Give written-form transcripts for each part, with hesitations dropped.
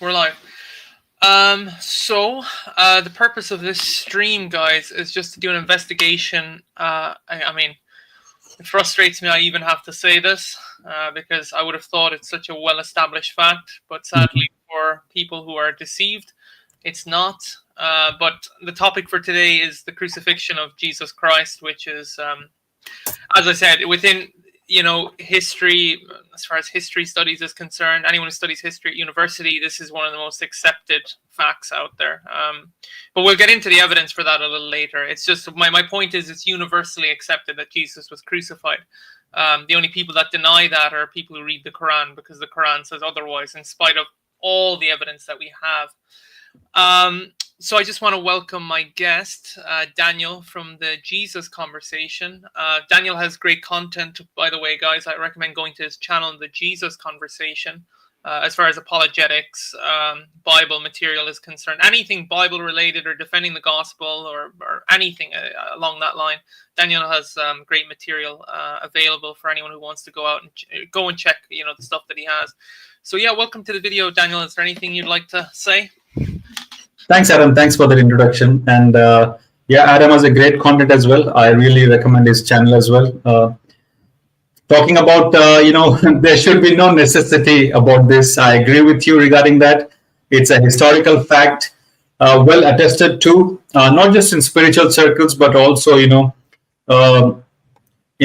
We're live. The purpose of this stream, guys, is just to do an investigation. I mean, it frustrates me I even have to say this because I would have thought it's such a well-established fact, but sadly for people who are deceived, it's not. But the topic for today is the crucifixion of Jesus Christ, which is, as I said, within history, as far as history studies is concerned, anyone who studies history at university, this is one of the most accepted facts out there. But we'll get into the evidence for that a little later. It's just my point is it's universally accepted that Jesus was crucified. The only people that deny that are people who read the Quran, because the Quran says otherwise, in spite of all the evidence that we have. So I just want to welcome my guest, Daniel from the Jesus Conversation. Daniel has great content, by the way, guys. I recommend going to his channel, The Jesus Conversation, as far as apologetics, Bible material is concerned. Anything Bible related or defending the gospel or anything along that line. Daniel has great material available for anyone who wants to go out and go and check, the stuff that he has. So yeah, welcome to the video, Daniel. Is there anything you'd like to say? Thanks, Adam. Thanks for that introduction. And Adam has a great content as well. I really recommend his channel as well. Talking about, there should be no necessity about this. I agree with you regarding that. It's a historical fact, well attested to, not just in spiritual circles, but also, in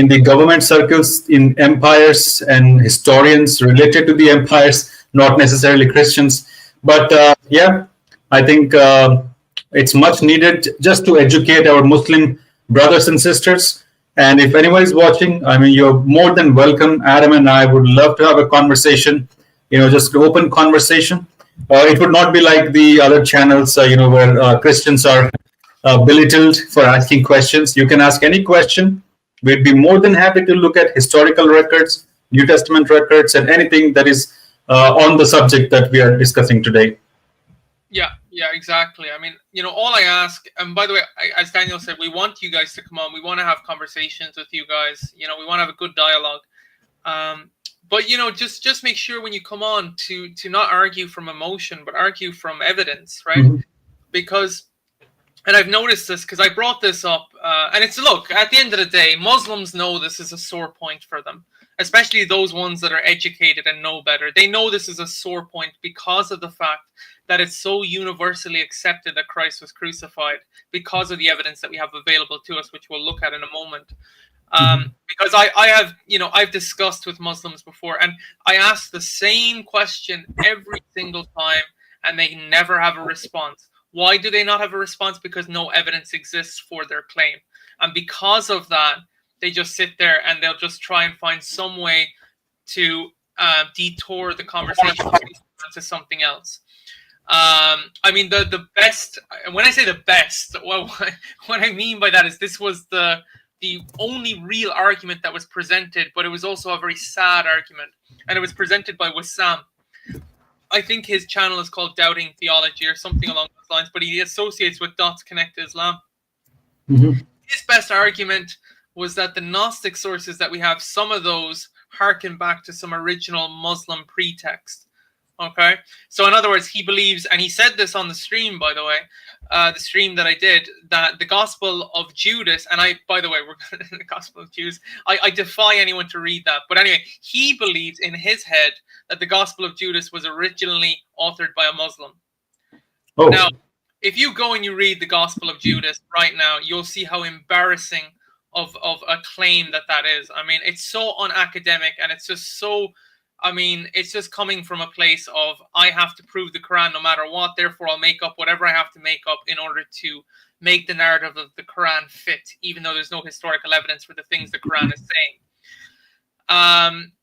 the government circles, in empires and historians related to the empires, not necessarily Christians. But I think it's much needed just to educate our Muslim brothers and sisters. And if anyone is watching, I mean, you're more than welcome. Adam and I would love to have a conversation, just an open conversation. It would not be like the other channels, where Christians are belittled for asking questions. You can ask any question. We'd be more than happy to look at historical records, New Testament records, and anything that is on the subject that we are discussing today. Yeah, exactly. I mean, all I ask, and by the way, as Daniel said, we want you guys to come on. We want to have conversations with you guys. We want to have a good dialogue. But just make sure when you come on to not argue from emotion, but argue from evidence, right? Mm-hmm. Because, and I've noticed this because I brought this up, and look, at the end of the day, Muslims know this is a sore point for them, especially those ones that are educated and know better. They know this is a sore point because of the fact that it's so universally accepted that Christ was crucified because of the evidence that we have available to us, which we'll look at in a moment. Because I have, I've discussed with Muslims before, and I ask the same question every single time, and they never have a response. Why do they not have a response? Because no evidence exists for their claim. And because of that, they just sit there and they'll just try and find some way to detour the conversation to something else. I mean, the best, when I say the best, well, what I mean by that is this was the only real argument that was presented, but it was also a very sad argument. And it was presented by Wissam. I think his channel is called Doubting Theology or something along those lines, but he associates with Dots Connect to Islam. Mm-hmm. His best argument was that the Gnostic sources that we have, some of those harken back to some original Muslim pretext. Okay, so in other words, he believes, and he said this on the stream, by the way, the stream that I did, that the Gospel of Judas, and by the way, we're the Gospel of Judas, I defy anyone to read that. But anyway, he believes in his head that the Gospel of Judas was originally authored by a Muslim. Oh. Now, if you go and you read the Gospel of Judas right now, you'll see how embarrassing of a claim that is. I mean, it's so unacademic, and it's just so... I mean, it's just coming from a place of, I have to prove the Quran no matter what, therefore I'll make up whatever I have to make up in order to make the narrative of the Quran fit, even though there's no historical evidence for the things the Quran is saying. And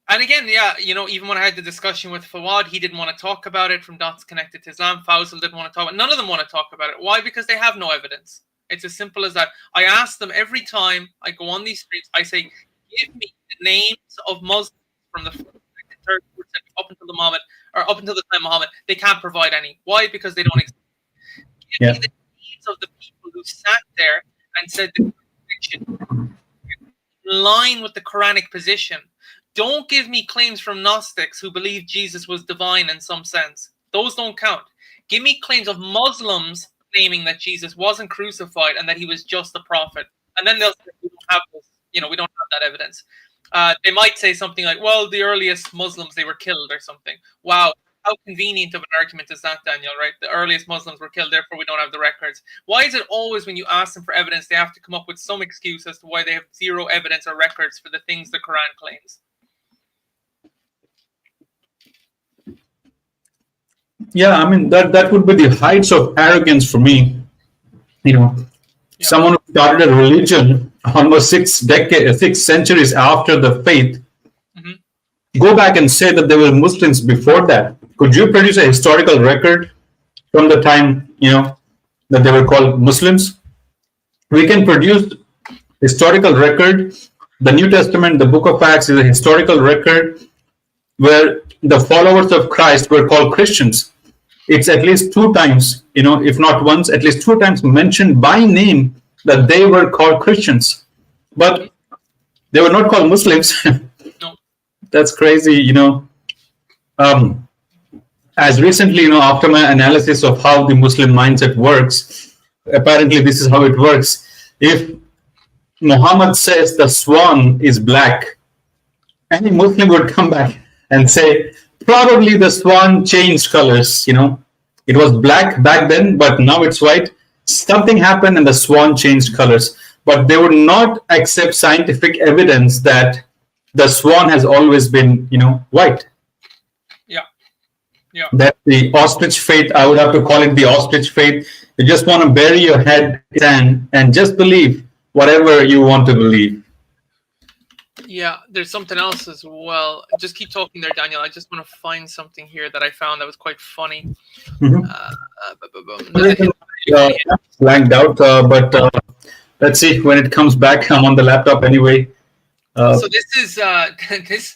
again, even when I had the discussion with Fawad, he didn't want to talk about it from Dots Connected to Islam. Faisal didn't want to talk about it. None of them want to talk about it. Why? Because they have no evidence. It's as simple as that. I ask them every time I go on these streets, I say, give me the names of Muslims from the third up until the Muhammad, or up until the time Muhammad. They can't provide any. Why? Because they don't exist. Give me the names of the people who sat there and said the crucifixion in line with the Quranic position. Don't give me claims from Gnostics who believe Jesus was divine in some sense. Those don't count. Give me claims of Muslims claiming that Jesus wasn't crucified and that he was just a prophet, and then they'll say we don't have this. We don't have that evidence. They might say something like, well, the earliest Muslims, they were killed or something. Wow, how convenient of an argument is that, Daniel, right? The earliest Muslims were killed, therefore we don't have the records. Why is it always when you ask them for evidence, they have to come up with some excuse as to why they have zero evidence or records for the things the Quran claims? Yeah, I mean, that would be the heights of arrogance for me. Someone who started a religion almost 6 centuries after the faith, go back and say that there were Muslims before that. Could you produce a historical record from the time, that they were called Muslims? We can produce historical record. The New Testament, the Book of Acts, is a historical record where the followers of Christ were called Christians. It's at least 2 times, if not once, at least 2 times mentioned by name that they were called Christians. But they were not called Muslims. No. That's crazy, As recently, after my analysis of how the Muslim mindset works, apparently this is how it works. If Muhammad says the swan is black, any Muslim would come back and say, probably the swan changed colors, It was black back then, but now it's white. Something happened and the swan changed colors. But they would not accept scientific evidence that the swan has always been, white. Yeah. That's the ostrich faith. I would have to call it the ostrich faith. You just want to bury your head in sand and just believe whatever you want to believe. Yeah, there's something else as well. Just keep talking there, Daniel. I just want to find something here that I found that was quite funny. Blanked out, but let's see when it comes back. I'm on the laptop anyway. So this is this.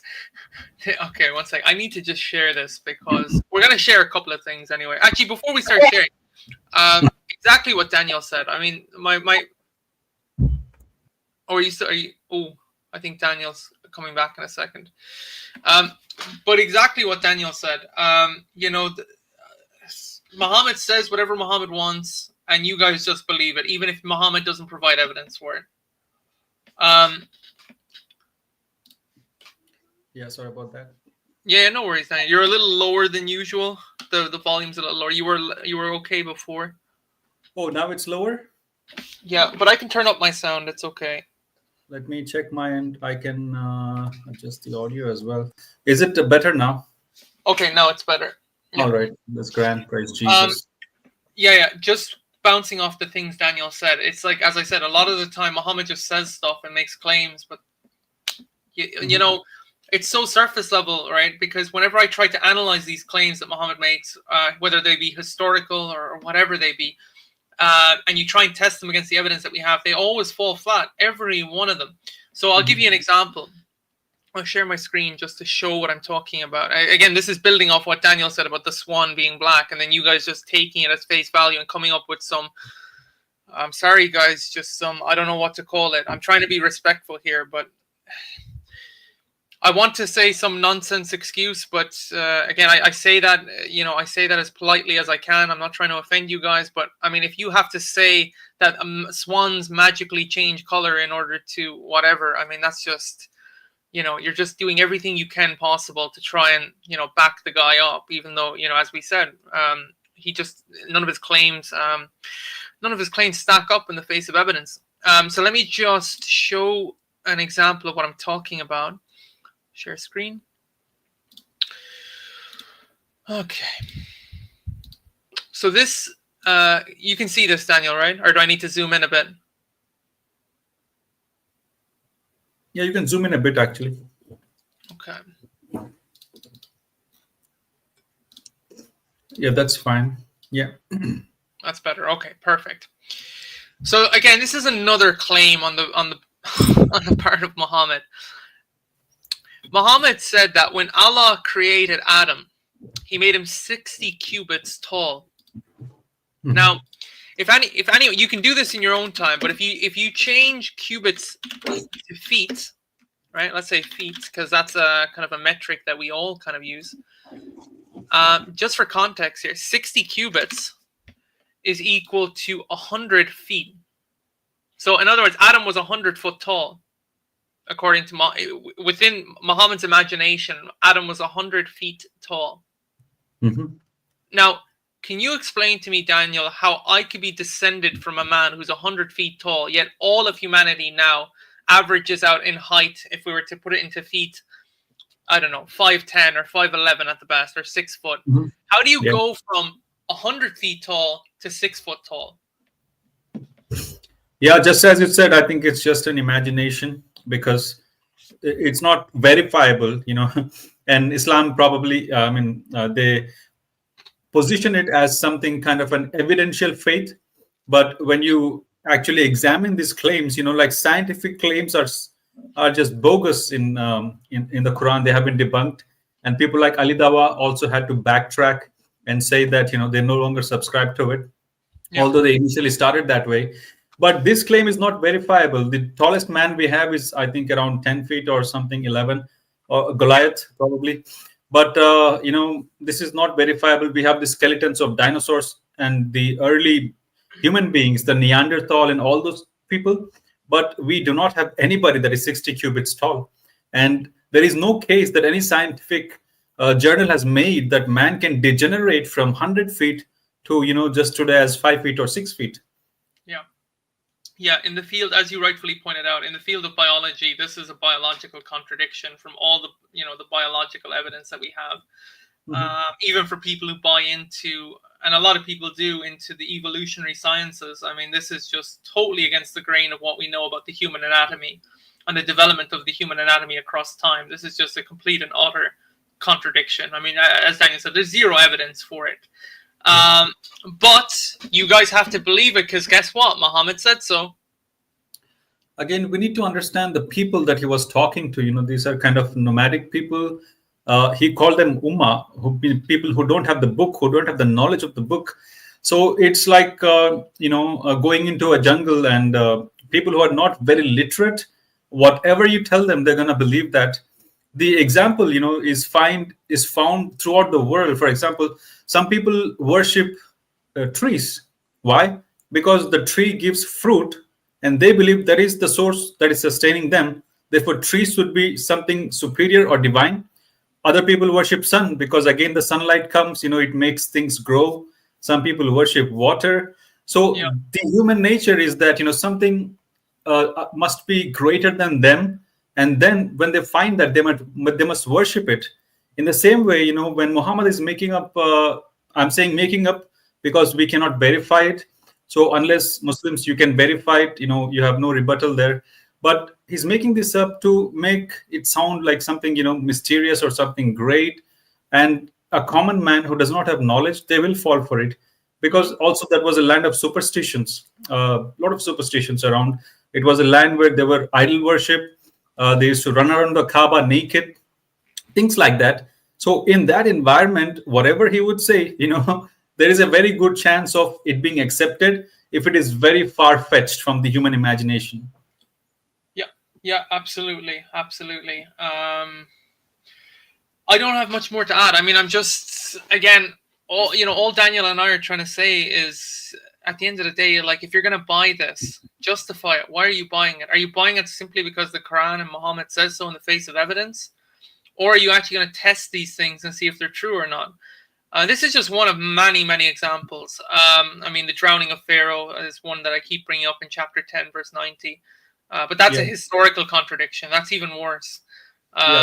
Okay, one sec. I need to just share this because we're gonna share a couple of things anyway. Actually, before we start sharing, exactly what Daniel said. I mean, my. Or are you still? Are you? Oh, I think Daniel's coming back in a second. But exactly what Daniel said. Muhammad says whatever Muhammad wants, and you guys just believe it, even if Muhammad doesn't provide evidence for it. Yeah, sorry about that. Yeah, no worries, Daniel. You're a little lower than usual. The volume's a little lower. You were okay before. Oh, now it's lower? Yeah, but I can turn up my sound. It's okay. Let me check my end. I can adjust the audio as well. Is it better now? Okay, now it's better. Yeah. All right. That's grand. Praise Jesus. Yeah. Just bouncing off the things Daniel said. It's like, as I said, a lot of the time Muhammad just says stuff and makes claims, but it's so surface level, right? Because whenever I try to analyze these claims that Muhammad makes, whether they be historical or whatever they be, and you try and test them against the evidence that we have, they always fall flat, every one of them. So I'll give you an example. I'll share my screen just to show what I'm talking about. Again, this is building off what Daniel said about the swan being black, and then you guys just taking it as face value and coming up with some, I'm sorry guys, just some, I don't know what to call it. I'm trying to be respectful here, but I want to say some nonsense excuse, but again, I say that, I say that as politely as I can. I'm not trying to offend you guys, but I mean, if you have to say that swans magically change color in order to whatever, I mean, that's just, you're just doing everything you can possible to try and, back the guy up, even though, as we said, none of his claims stack up in the face of evidence. So let me just show an example of what I'm talking about. Share screen. Okay. So this, you can see this, Daniel, right? Or do I need to zoom in a bit? Yeah, you can zoom in a bit, actually. Okay. Yeah, that's fine. Yeah. That's better. Okay, perfect. So again, this is another claim on the on the part of Muhammad. Muhammad said that when Allah created Adam, he made him 60 cubits tall. Mm-hmm. Now, if any, you can do this in your own time, but if you change cubits to feet, right? Let's say feet, because that's a kind of a metric that we all kind of use. Just for context here, 60 cubits is equal to 100 feet. So in other words, Adam was 100 foot tall. According to within Muhammad's imagination, Adam was 100 feet tall. Mm-hmm. Now, can you explain to me, Daniel, how I could be descended from a man who's 100 feet tall, yet all of humanity now averages out in height, if we were to put it into feet, I don't know, 5'10" or 5'11" at the best, or 6 foot. Mm-hmm. How do you Yeah. go from 100 feet tall to 6 foot tall? Yeah, just as you said, I think it's just an imagination because it's not verifiable, and Islam probably, they position it as something kind of an evidential faith. But when you actually examine these claims, like scientific claims are just bogus in the Quran. They have been debunked, and people like Ali Dawa also had to backtrack and say that they no longer subscribe to it, although they initially started that way. But this claim is not verifiable. The tallest man we have is, I think, around 10 feet or something, 11, or Goliath probably. But this is not verifiable. We have the skeletons of dinosaurs and the early human beings, the Neanderthal and all those people, but we do not have anybody that is 60 cubits tall. And there is no case that any scientific journal has made that man can degenerate from 100 feet to just today as 5 feet or 6 feet. Yeah, in the field, as you rightfully pointed out, in the field of biology, this is a biological contradiction from all the the biological evidence that we have. Even for people who buy into, and a lot of people do, into the evolutionary sciences. I mean, this is just totally against the grain of what we know about the human anatomy and the development of the human anatomy across time. This is just a complete and utter contradiction. I mean, as Daniel said, there's zero evidence for it. But you guys have to believe it, because guess what? Muhammad said so. Again, we need to understand the people that he was talking to. These are kind of nomadic people. He called them ummah, people who don't have the book, who don't have the knowledge of the book. So it's like going into a jungle, and people who are not very literate, whatever you tell them, they're going to believe that. The example is found throughout the world. For example, some people worship trees. Why? Because the tree gives fruit, and they believe that is the source that is sustaining them. Therefore, trees would be something superior or divine. Other people worship sun because, again, the sunlight comes, it makes things grow. Some people worship water. So the human nature is that something must be greater than them. And then when they find that, they must worship it. In the same way, when Muhammad is making up, I'm saying making up because we cannot verify it. So unless Muslims, you can verify it, you have no rebuttal there. But he's making this up to make it sound like something, mysterious or something great. And a common man who does not have knowledge, they will fall for it. Because also that was a land of superstitions, a lot of superstitions around. It was a land where there were idol worship. They used to run around the Kaaba naked, things like that. So in that environment, whatever he would say, there is a very good chance of it being accepted if it is very far-fetched from the human imagination. Yeah, absolutely. I don't have much more to add. I mean, I'm just, again, all Daniel and I are trying to say is, at the end of the day, like, if you're going to buy this, justify it. Why are you buying it? Are you buying it simply because the Quran and Muhammad says so in the face of evidence? Or are you actually going to test these things and see if they're true or not? This is just one of many, many examples. I mean, the drowning of Pharaoh is one that I keep bringing up in chapter 10, verse 90. But that's a historical contradiction. That's even worse.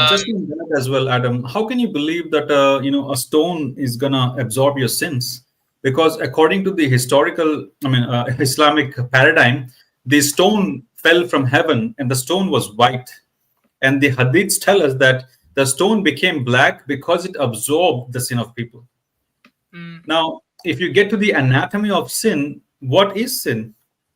Just in that as well, Adam, how can you believe that a stone is gonna absorb your sins? Because according to the historical, Islamic paradigm, the stone fell from heaven and the stone was white. And the hadiths tell us that the stone became black because it absorbed the sin of people. Now, if you get to the anatomy of sin, what is sin?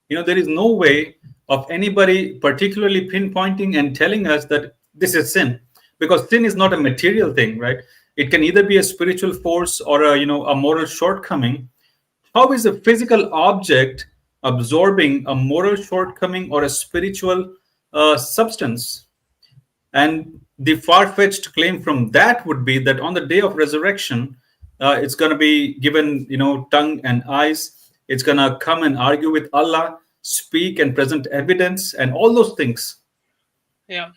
There is no way of anybody particularly pinpointing and telling us that this is sin, because sin is not a material thing, right? It can either be a spiritual force or a moral shortcoming. How is a physical object absorbing a moral shortcoming or a spiritual substance? And the far-fetched claim from that would be that on the day of resurrection, it's going to be given, tongue and eyes. It's going to come and argue with Allah, speak and present evidence, and all those things. Yeah.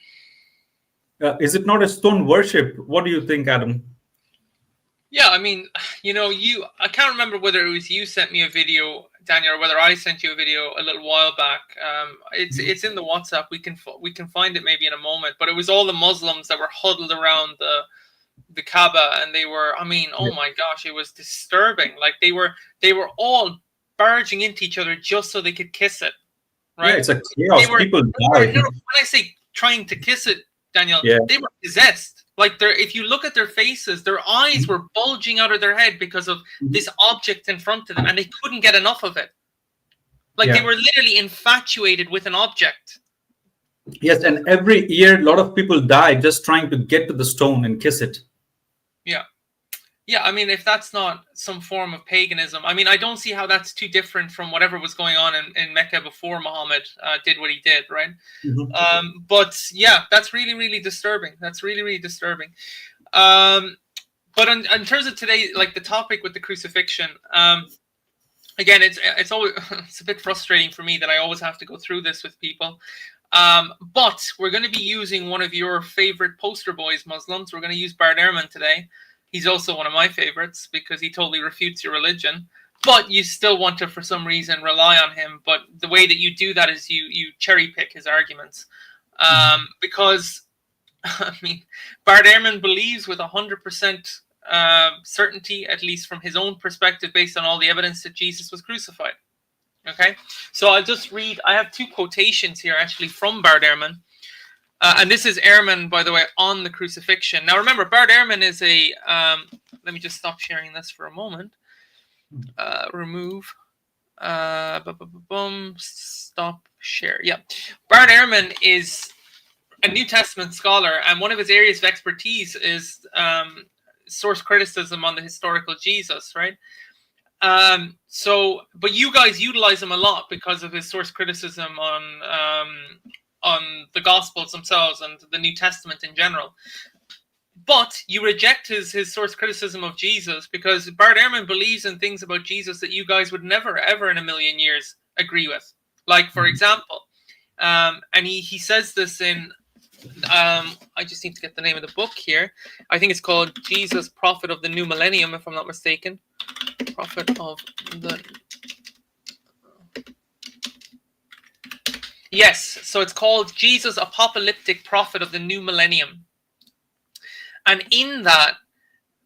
Is it not a stone worship? What do you think, Adam? Yeah, I mean, I can't remember whether it was you sent me a video, Daniel, or whether I sent you a video a little while back. It's in the WhatsApp. We can find it maybe in a moment. But it was all the Muslims that were huddled around the Kaaba, and they were. I mean, oh my gosh, it was disturbing. Like they were all barging into each other just so they could kiss it. Right? Yeah, it's a chaos. People die. When I say trying to kiss it, Daniel, yeah. They were possessed. Like if you look at their faces, their eyes were bulging out of their head because of this object in front of them, and they couldn't get enough of it. Like they were literally infatuated with an object. Yes, and every year, a lot of people die just trying to get to the stone and kiss it. Yeah. Yeah, I mean, if that's not some form of paganism, I mean, I don't see how that's too different from whatever was going on in Mecca before Muhammad did what he did, right? Mm-hmm. But yeah, that's really, really disturbing. That's really, really disturbing. But in terms of today, like the topic with the crucifixion, again, it's always it's a bit frustrating for me that I always have to go through this with people. But we're going to be using one of your favorite poster boys, Muslims. We're going to use Bart Ehrman today. He's also one of my favorites because he totally refutes your religion. But you still want to, for some reason, rely on him. But the way that you do that is you cherry pick his arguments. Because, I mean, Bart Ehrman believes with 100% certainty, at least from his own perspective, based on all the evidence that Jesus was crucified. Okay? So I'll just read. I have two quotations here, actually, from Bart Ehrman. And this is Ehrman, by the way, on the crucifixion. Now, remember, Bart Ehrman is a... let me just stop sharing this for a moment. Remove. Stop share. Yeah. Bart Ehrman is a New Testament scholar, and one of his areas of expertise is source criticism on the historical Jesus, right? But you guys utilize him a lot because of his source criticism on the Gospels themselves and the New Testament in general. But you reject his source criticism of Jesus because Bart Ehrman believes in things about Jesus that you guys would never, ever in a million years agree with. Like, for example, and he says this in, I just need to get the name of the book here. I think it's called Jesus, Prophet of the New Millennium, if I'm not mistaken. Prophet of the... Yes, so it's called Jesus, Apocalyptic Prophet of the New Millennium. And in that,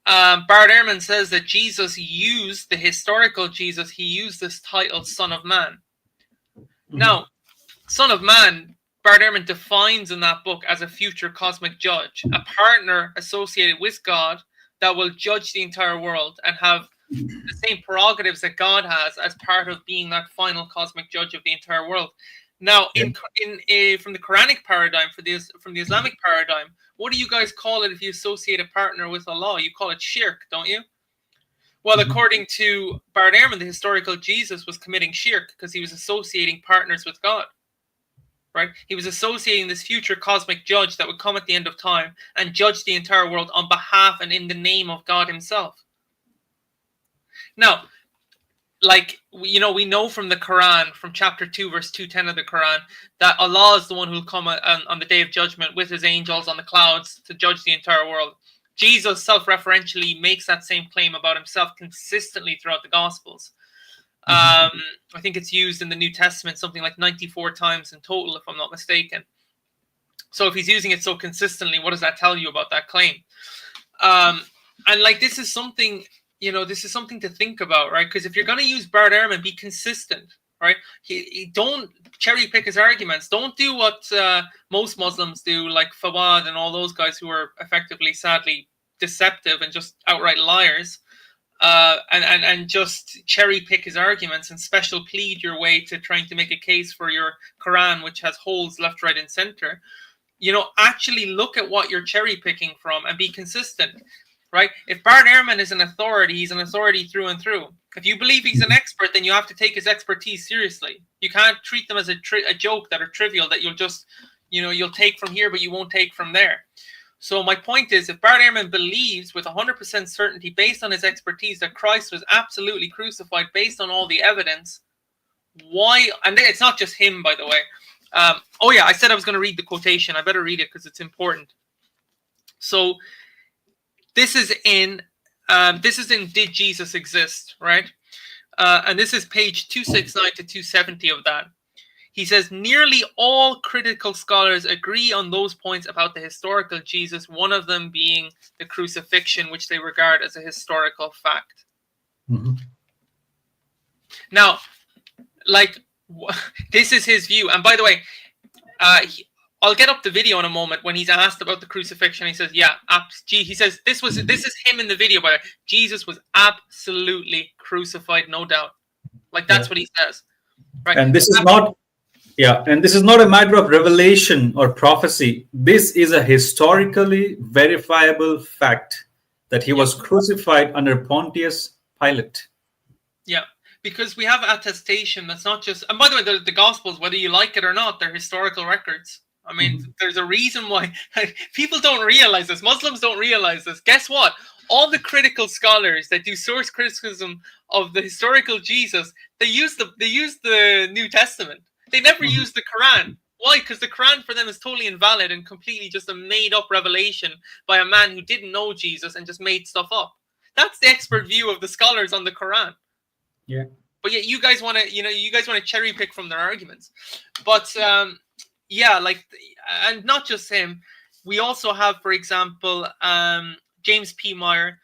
Bart Ehrman says that Jesus used, the historical Jesus, he used this title, Son of Man. Now, Son of Man, Bart Ehrman defines in that book as a future cosmic judge, a partner associated with God that will judge the entire world and have the same prerogatives that God has as part of being that final cosmic judge of the entire world. Now, from the Quranic paradigm, from the Islamic paradigm, what do you guys call it if you associate a partner with Allah? You call it shirk, don't you? Well, according to Bart Ehrman, the historical Jesus was committing shirk because he was associating partners with God. Right? He was associating this future cosmic judge that would come at the end of time and judge the entire world on behalf and in the name of God himself. Now, like, we know from the Quran, from chapter 2, verse 210 of the Quran, that Allah is the one who will come on the day of judgment with his angels on the clouds to judge the entire world. Jesus self-referentially makes that same claim about himself consistently throughout the Gospels. I think it's used in the New Testament something like 94 times in total, if I'm not mistaken. So if he's using it so consistently, what does that tell you about that claim? And like, this is something... this is something to think about, right? Because if you're going to use Bart Ehrman, be consistent, right? He don't cherry pick his arguments. Don't do what most Muslims do, like Fawad and all those guys who are effectively, sadly, deceptive and just outright liars, and just cherry pick his arguments and special plead your way to trying to make a case for your Quran, which has holes left, right, and center. Actually look at what you're cherry picking from and be consistent. Right? If Bart Ehrman is an authority, he's an authority through and through. If you believe he's an expert, then you have to take his expertise seriously. You can't treat them as a joke that are trivial that you'll just, you'll take from here, but you won't take from there. So my point is, if Bart Ehrman believes with 100% certainty, based on his expertise, that Christ was absolutely crucified based on all the evidence, why? And it's not just him, by the way. Oh yeah, I said I was going to read the quotation. I better read it because it's important. So this is in Did Jesus Exist? Right? And this is page 269 to 270 of that. He says, nearly all critical scholars agree on those points about the historical Jesus, one of them being the crucifixion, which they regard as a historical fact. Mm-hmm. Now, like, this is his view. And by the way, I'll get up the video in a moment when he's asked about the crucifixion. He says, yeah, he says, this is him in the video, by the way. Jesus was absolutely crucified, no doubt. Like, that's what he says. Right? And this is not... Yeah, and this is not a matter of revelation or prophecy. This is a historically verifiable fact that he was crucified under Pontius Pilate. Yeah, because we have attestation that's not just... And by the way, the Gospels, whether you like it or not, they're historical records. I mean, there's a reason why people don't realize this. Muslims don't realize this. Guess what? All the critical scholars that do source criticism of the historical Jesus, they use the New Testament. They never use the Quran. Why? Because the Quran for them is totally invalid and completely just a made-up revelation by a man who didn't know Jesus and just made stuff up. That's the expert view of the scholars on the Quran. Yeah. But yet you guys want to cherry pick from their arguments. But yeah, like, and not just him. We also have, for example, James P. Meyer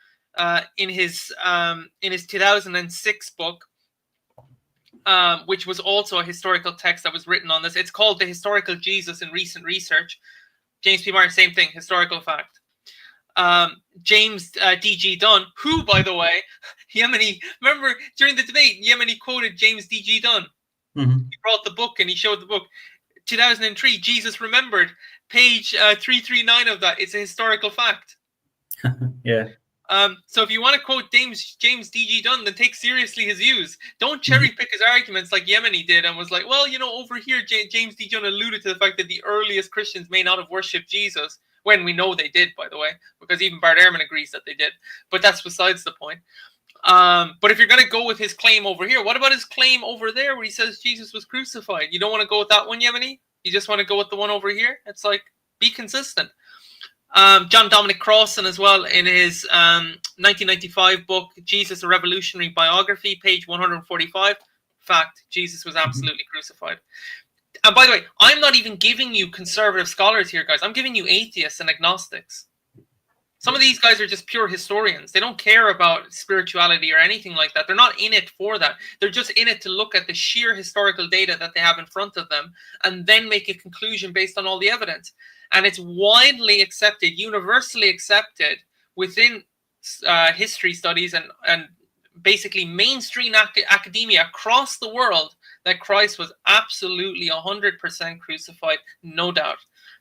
in his 2006 book. Which was also a historical text that was written on this. It's called The Historical Jesus in Recent Research. James P. Meyer, same thing, historical fact. James D.G. Dunn, who, by the way, Yemeni, remember during the debate, Yemeni quoted James D.G. Dunn. He brought the book and he showed the book. 2003, Jesus Remembered, page 339 of that. It's a historical fact. Yeah. So if you want to quote James D.G. Dunn, then take seriously his views. Don't cherry pick his arguments like Yemeni did and was like, well, over here, James D.G. Dunn alluded to the fact that the earliest Christians may not have worshipped Jesus, when we know they did, by the way, because even Bart Ehrman agrees that they did. But that's besides the point. But if you're going to go with his claim over here, what about his claim over there where he says Jesus was crucified? You don't want to go with that one, Yemeni? You just want to go with the one over here? It's like, be consistent. John Dominic Crossan as well, in his 1995 book, Jesus, a Revolutionary Biography, page 145, fact, Jesus was absolutely crucified. And by the way, I'm not even giving you conservative scholars here, guys. I'm giving you atheists and agnostics. Some of these guys are just pure historians. They don't care about spirituality or anything like that. They're not in it for that. They're just in it to look at the sheer historical data that they have in front of them and then make a conclusion based on all the evidence. And it's widely accepted, universally accepted within history studies and basically mainstream academia across the world that Christ was absolutely 100% crucified, no doubt.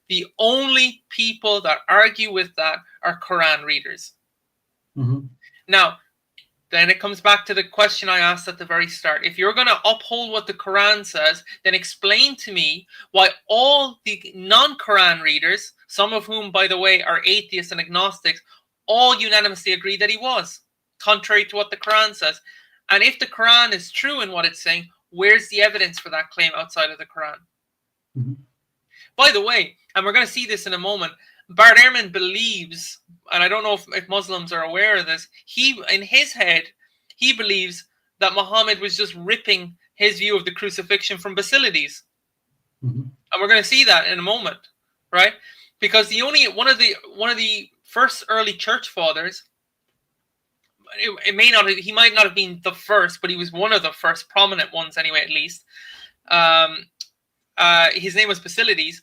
The only people that argue with that are Quran readers. Now, then it comes back to the question I asked at the very start. If you're going to uphold what the Quran says, then explain to me why all the non-Quran readers, some of whom, by the way, are atheists and agnostics, all unanimously agree that he was, contrary to what the Quran says. And if the Quran is true in what it's saying, where's the evidence for that claim outside of the Quran? By the way, and we're going to see this in a moment, Bart Ehrman believes, and I don't know if Muslims are aware of this, in his head, he believes that Muhammad was just ripping his view of the crucifixion from Basilides. And we're going to see that in a moment, right? Because one of the first early church fathers, he might not have been the first, but he was one of the first prominent ones anyway, at least. His name was Basilides,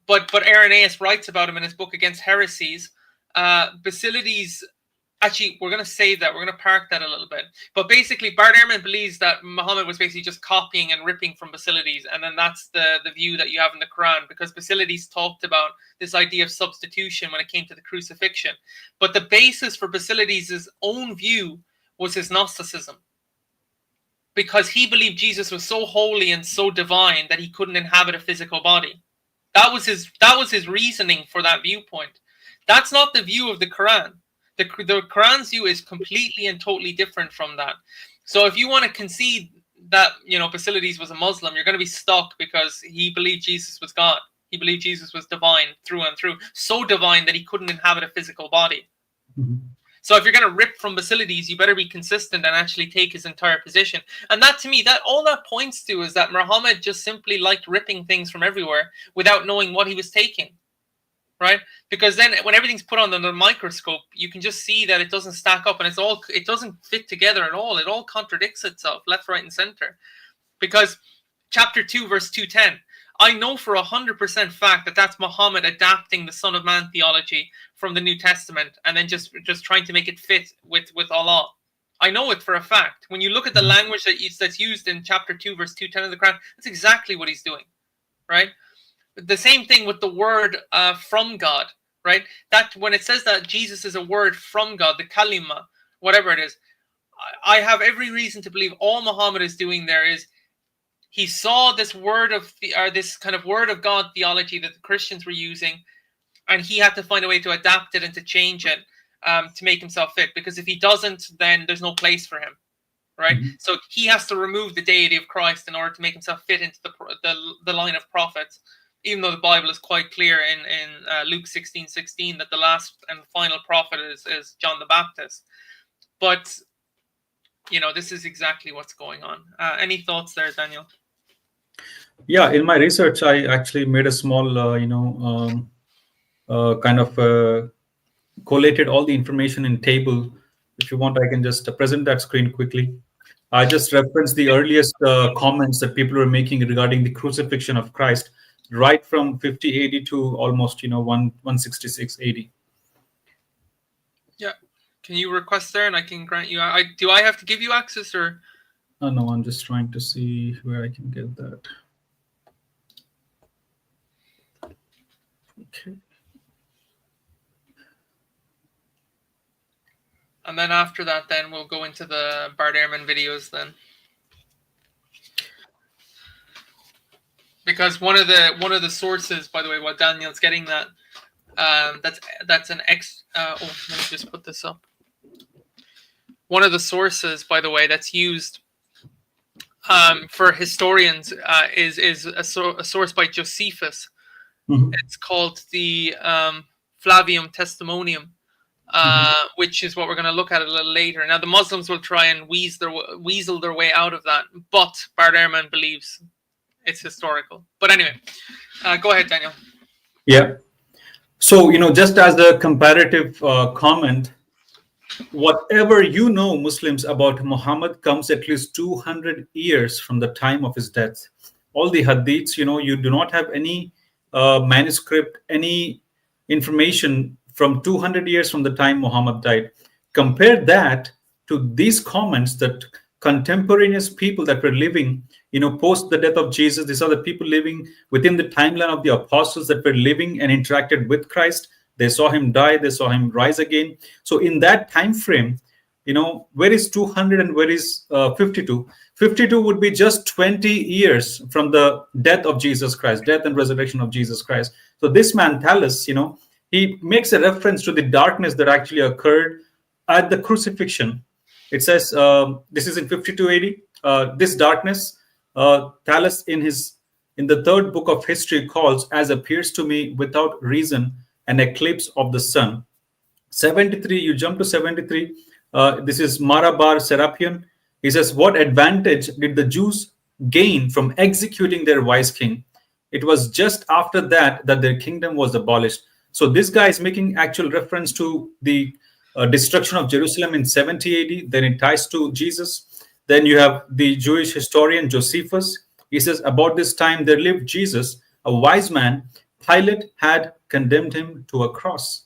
but Irenaeus writes about him in his book Against Heresies. Basilides, actually, we're going to save that. We're going to park that a little bit. But basically, Bart Ehrman believes that Muhammad was basically just copying and ripping from Basilides, and then that's the view that you have in the Quran, because Basilides talked about this idea of substitution when it came to the crucifixion. But the basis for Basilides' own view was his Gnosticism, because he believed Jesus was so holy and so divine that he couldn't inhabit a physical body. That was his reasoning for that viewpoint. That's not the view of the Quran. The Quran's view is completely and totally different from that. So if you want to concede that, you know, Basilides was a Muslim, you're going to be stuck, because he believed Jesus was God. He believed Jesus was divine through and through, so divine that he couldn't inhabit a physical body. Mm-hmm. So if you're going to rip from Basilides, you better be consistent and actually take his entire position. And that, to me, that all that points to is that Muhammad just simply liked ripping things from everywhere without knowing what he was taking, right? Because then when everything's put under the microscope, you can just see that it doesn't stack up, and it doesn't fit together at all. It all contradicts itself, left, right, and center. Because chapter 2, verse 210, I know for 100% fact that that's Muhammad adapting the Son of Man theology from the New Testament and then just trying to make it fit with Allah. I know it for a fact. When you look at the language that's used in chapter 2, verse 210 of the Quran, that's exactly what he's doing, right? The same thing with the word from God, right? That when it says that Jesus is a word from God, the kalima, whatever it is, I have every reason to believe all Muhammad is doing there is he saw this this kind of word of God theology that the Christians were using, and he had to find a way to adapt it and to change it to make himself fit. Because if he doesn't, then there's no place for him, right? Mm-hmm. So he has to remove the deity of Christ in order to make himself fit into the line of prophets. Even though the Bible is quite clear in Luke 16:16 that the last and final prophet is John the Baptist. But, you know, this is exactly what's going on. Any thoughts there, Daniel? Yeah, in my research, I actually made a small, kind of collated all the information in table. If you want, I can just present that screen quickly. I just referenced the earliest comments that people were making regarding the crucifixion of Christ, right from 50 AD to almost, 166 AD. Yeah. Can you request there and I can grant you? Do I have to give you access or? No, I'm just trying to see where I can get that. Okay. And then after that, then we'll go into the Bart Ehrman videos then. Because one of the sources, by the way, what Daniel's getting that, that's an let me just put this up. One of the sources, by the way, that's used for historians is a source by Josephus. Mm-hmm. It's called the Flavium Testimonium, which is what we're going to look at a little later. Now, the Muslims will try and weasel their way out of that, but Bart Ehrman believes it's historical. But anyway, go ahead, Daniel. Yeah. So, just as a comparative comment, whatever Muslims, about Muhammad comes at least 200 years from the time of his death. All the hadiths, you do not have any manuscript, any information from 200 years from the time Muhammad died. Compare that to these comments that contemporaneous people that were living, post the death of Jesus. These are the people living within the timeline of the apostles that were living and interacted with Christ. They saw him die. They saw him rise again. So in that time frame, where is 200 and where is 52? 52 would be just 20 years from the death of Jesus Christ, death and resurrection of Jesus Christ. So this man, Thales, he makes a reference to the darkness that actually occurred at the crucifixion. It says, this is in 52 AD, this darkness, Thales in the third book of history calls, as appears to me without reason, an eclipse of the sun. 73, you jump to 73. This is Marabar Serapion. He says, what advantage did the Jews gain from executing their wise king? It was just after that their kingdom was abolished. So this guy is making actual reference to the destruction of Jerusalem in 70 AD. Then it ties to Jesus. Then you have the Jewish historian Josephus. He says, about this time there lived Jesus, a wise man. Pilate had condemned him to a cross.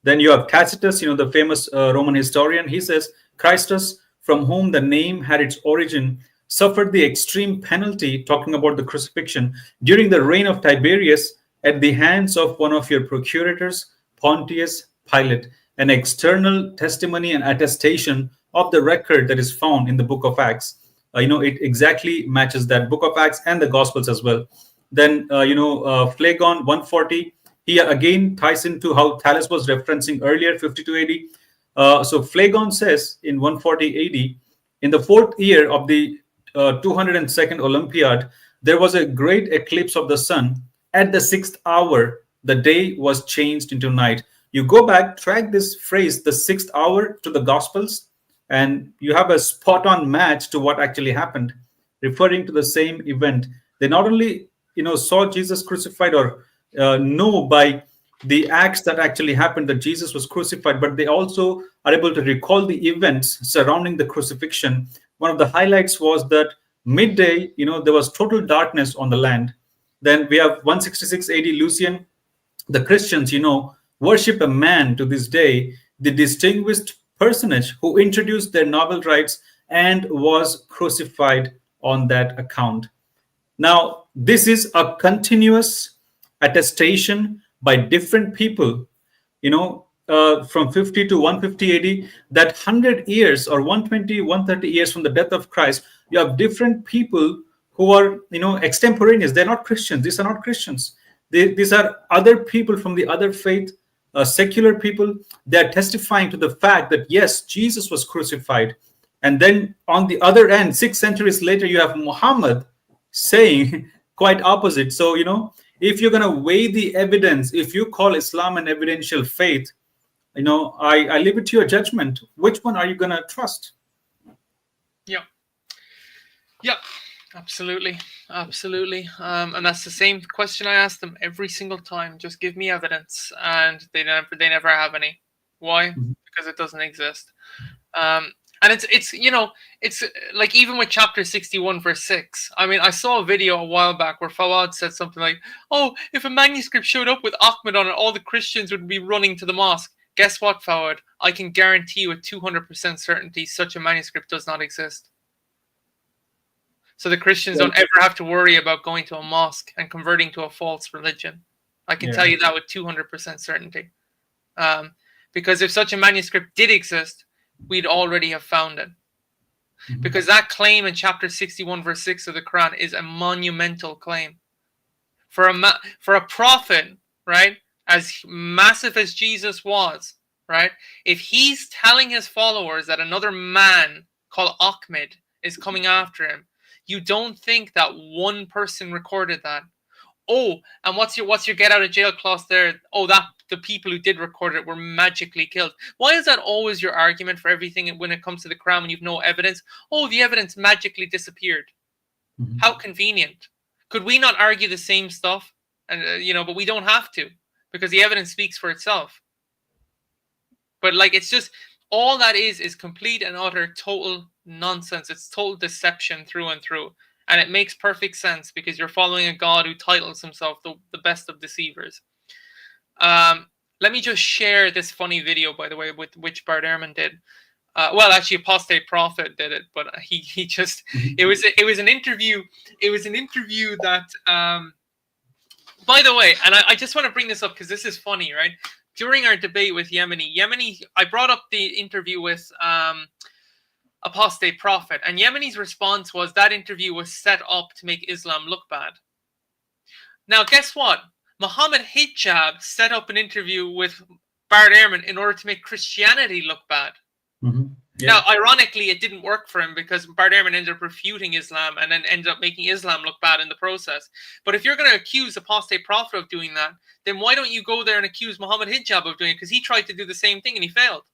Then you have Tacitus, the famous Roman historian. He says, Christus, from whom the name had its origin, suffered the extreme penalty, talking about the crucifixion, during the reign of Tiberius at the hands of one of your procurators, Pontius Pilate. An external testimony and attestation of the record that is found in the book of Acts. It exactly matches that book of Acts and the Gospels as well. Then, Phlegon 140, he again ties into how Thales was referencing earlier, 52 AD. So Phlegon says in 140 AD, in the fourth year of the 202nd Olympiad, there was a great eclipse of the sun. At the sixth hour, the day was changed into night. You go back, track this phrase, the sixth hour, to the Gospels, and you have a spot on match to what actually happened, referring to the same event. They not only saw Jesus crucified, or know by the acts that actually happened that Jesus was crucified, but they also are able to recall the events surrounding the crucifixion. One of the highlights was that midday, there was total darkness on the land. Then we have 166 AD Lucian. The Christians, worship a man to this day, the distinguished personage who introduced their novel rites and was crucified on that account. Now, this is a continuous attestation by different people, from 50 to 150 AD, that 100 years or 120, 130 years from the death of Christ, you have different people who are, extemporaneous. They're not Christians. These are not Christians. These are other people from the other faith, secular people. They're testifying to the fact that, yes, Jesus was crucified. And then on the other end, 6 centuries later, you have Muhammad saying quite opposite. So, if you're going to weigh the evidence, if you call Islam an evidential faith, I leave it to your judgment. Which one are you going to trust? Yeah, absolutely. And that's the same question I ask them every single time. Just give me evidence, and they never have any. Why? Because it doesn't exist. And it's like, even with chapter 61 verse 6. I mean, I saw a video a while back where Fawad said something like, "Oh, if a manuscript showed up with Ahmed on it, all the Christians would be running to the mosque." Guess what, Fawad? I can guarantee you with 200% certainty such a manuscript does not exist. So the Christians don't ever have to worry about going to a mosque and converting to a false religion. I can tell you that with 200% certainty. Because if such a manuscript did exist, we'd already have found it. Because that claim in chapter 61 verse 6 of the Quran is a monumental claim. For a prophet, right, as massive as Jesus was, right, if he's telling his followers that another man called Ahmed is coming after him, you don't think that one person recorded that? Oh, and what's your get out of jail clause there? Oh, that the people who did record it were magically killed. Why is that always your argument for everything when it comes to the Quran when you've no evidence? Oh, the evidence magically disappeared. How convenient. Could we not argue the same stuff? And but we don't have to, because the evidence speaks for itself. But it's just, all that is complete and utter total nonsense. It's total deception through and through. And it makes perfect sense because you're following a God who titles himself the best of deceivers. Let me just share this funny video, by the way, which Bart Ehrman did. Well, actually, Apostate Prophet did it, but he just it was an interview. It was an interview that, by the way, and I just want to bring this up because this is funny, right? During our debate with Yemeni, I brought up the interview with Apostate Prophet, and Yemeni's response was that interview was set up to make Islam look bad. Now, guess what? Muhammad Hijab set up an interview with Bart Ehrman in order to make Christianity look bad. Now, ironically, it didn't work for him because Bart Ehrman ended up refuting Islam and then ended up making Islam look bad in the process. But if you're going to accuse Apostate Prophet of doing that, then why don't you go there and accuse Muhammad Hijab of doing it? Because he tried to do the same thing and he failed.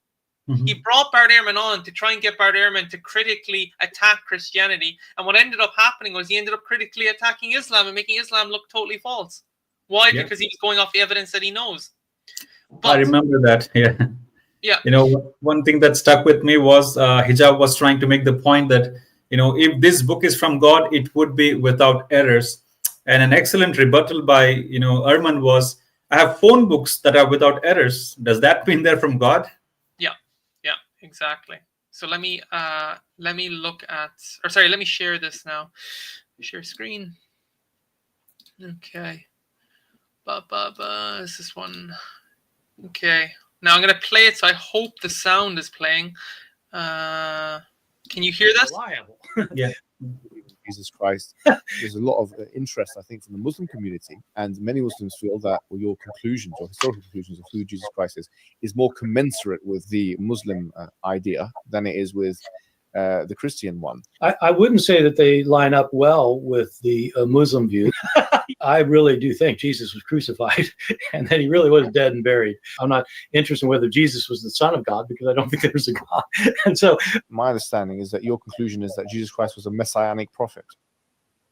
He brought Bart Ehrman on to try and get Bart Ehrman to critically attack Christianity. And what ended up happening was he ended up critically attacking Islam and making Islam look totally false. Why? Because he was going off the evidence that he knows. But, I remember that. One thing that stuck with me was Hijab was trying to make the point that, if this book is from God, it would be without errors. And an excellent rebuttal by, Ehrman was, I have phone books that are without errors. Does that mean they're from God? Yeah, exactly. So let me look at, let me share this now. Share screen. Okay. Is this one? Okay. Now I'm going to play it, so I hope the sound is playing. Can you hear this? Reliable. Yeah. Jesus Christ. There's a lot of interest, I think, from the Muslim community, and many Muslims feel that your conclusions or historical conclusions of who Jesus Christ is more commensurate with the Muslim idea than it is with the Christian one. I wouldn't say that they line up well with the Muslim view. I really do think Jesus was crucified and that he really was dead and buried. I'm not interested in whether Jesus was the Son of God, because I don't think there's a God. And so my understanding is that your conclusion is that Jesus Christ was a messianic prophet.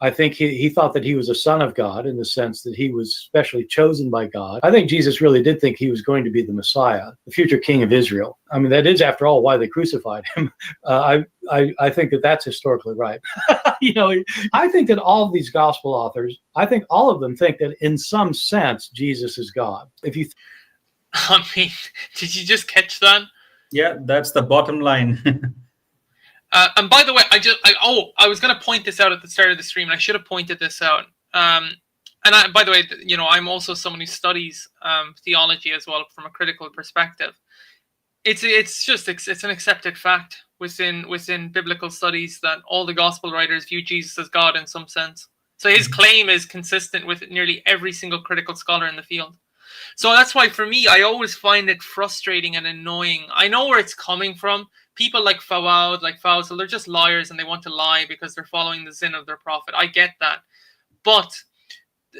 I think he thought that he was a son of God in the sense that he was specially chosen by God. I think Jesus really did think he was going to be the Messiah, the future king of Israel. I mean, that is, after all, why they crucified him. I think that that's historically right. I think that all of these gospel authors, I think all of them think that in some sense, Jesus is God. I mean, did you just catch that? Yeah, that's the bottom line. And by the way, I was going to point this out at the start of the stream, and I should have pointed this out. By the way, I'm also someone who studies theology as well from a critical perspective. It's an accepted fact within biblical studies that all the gospel writers view Jesus as God in some sense. So his claim is consistent with nearly every single critical scholar in the field. So that's why, for me, I always find it frustrating and annoying. I know where it's coming from. People like Fawad, like Fawzal, they're just liars and they want to lie because they're following the sin of their prophet. I get that. But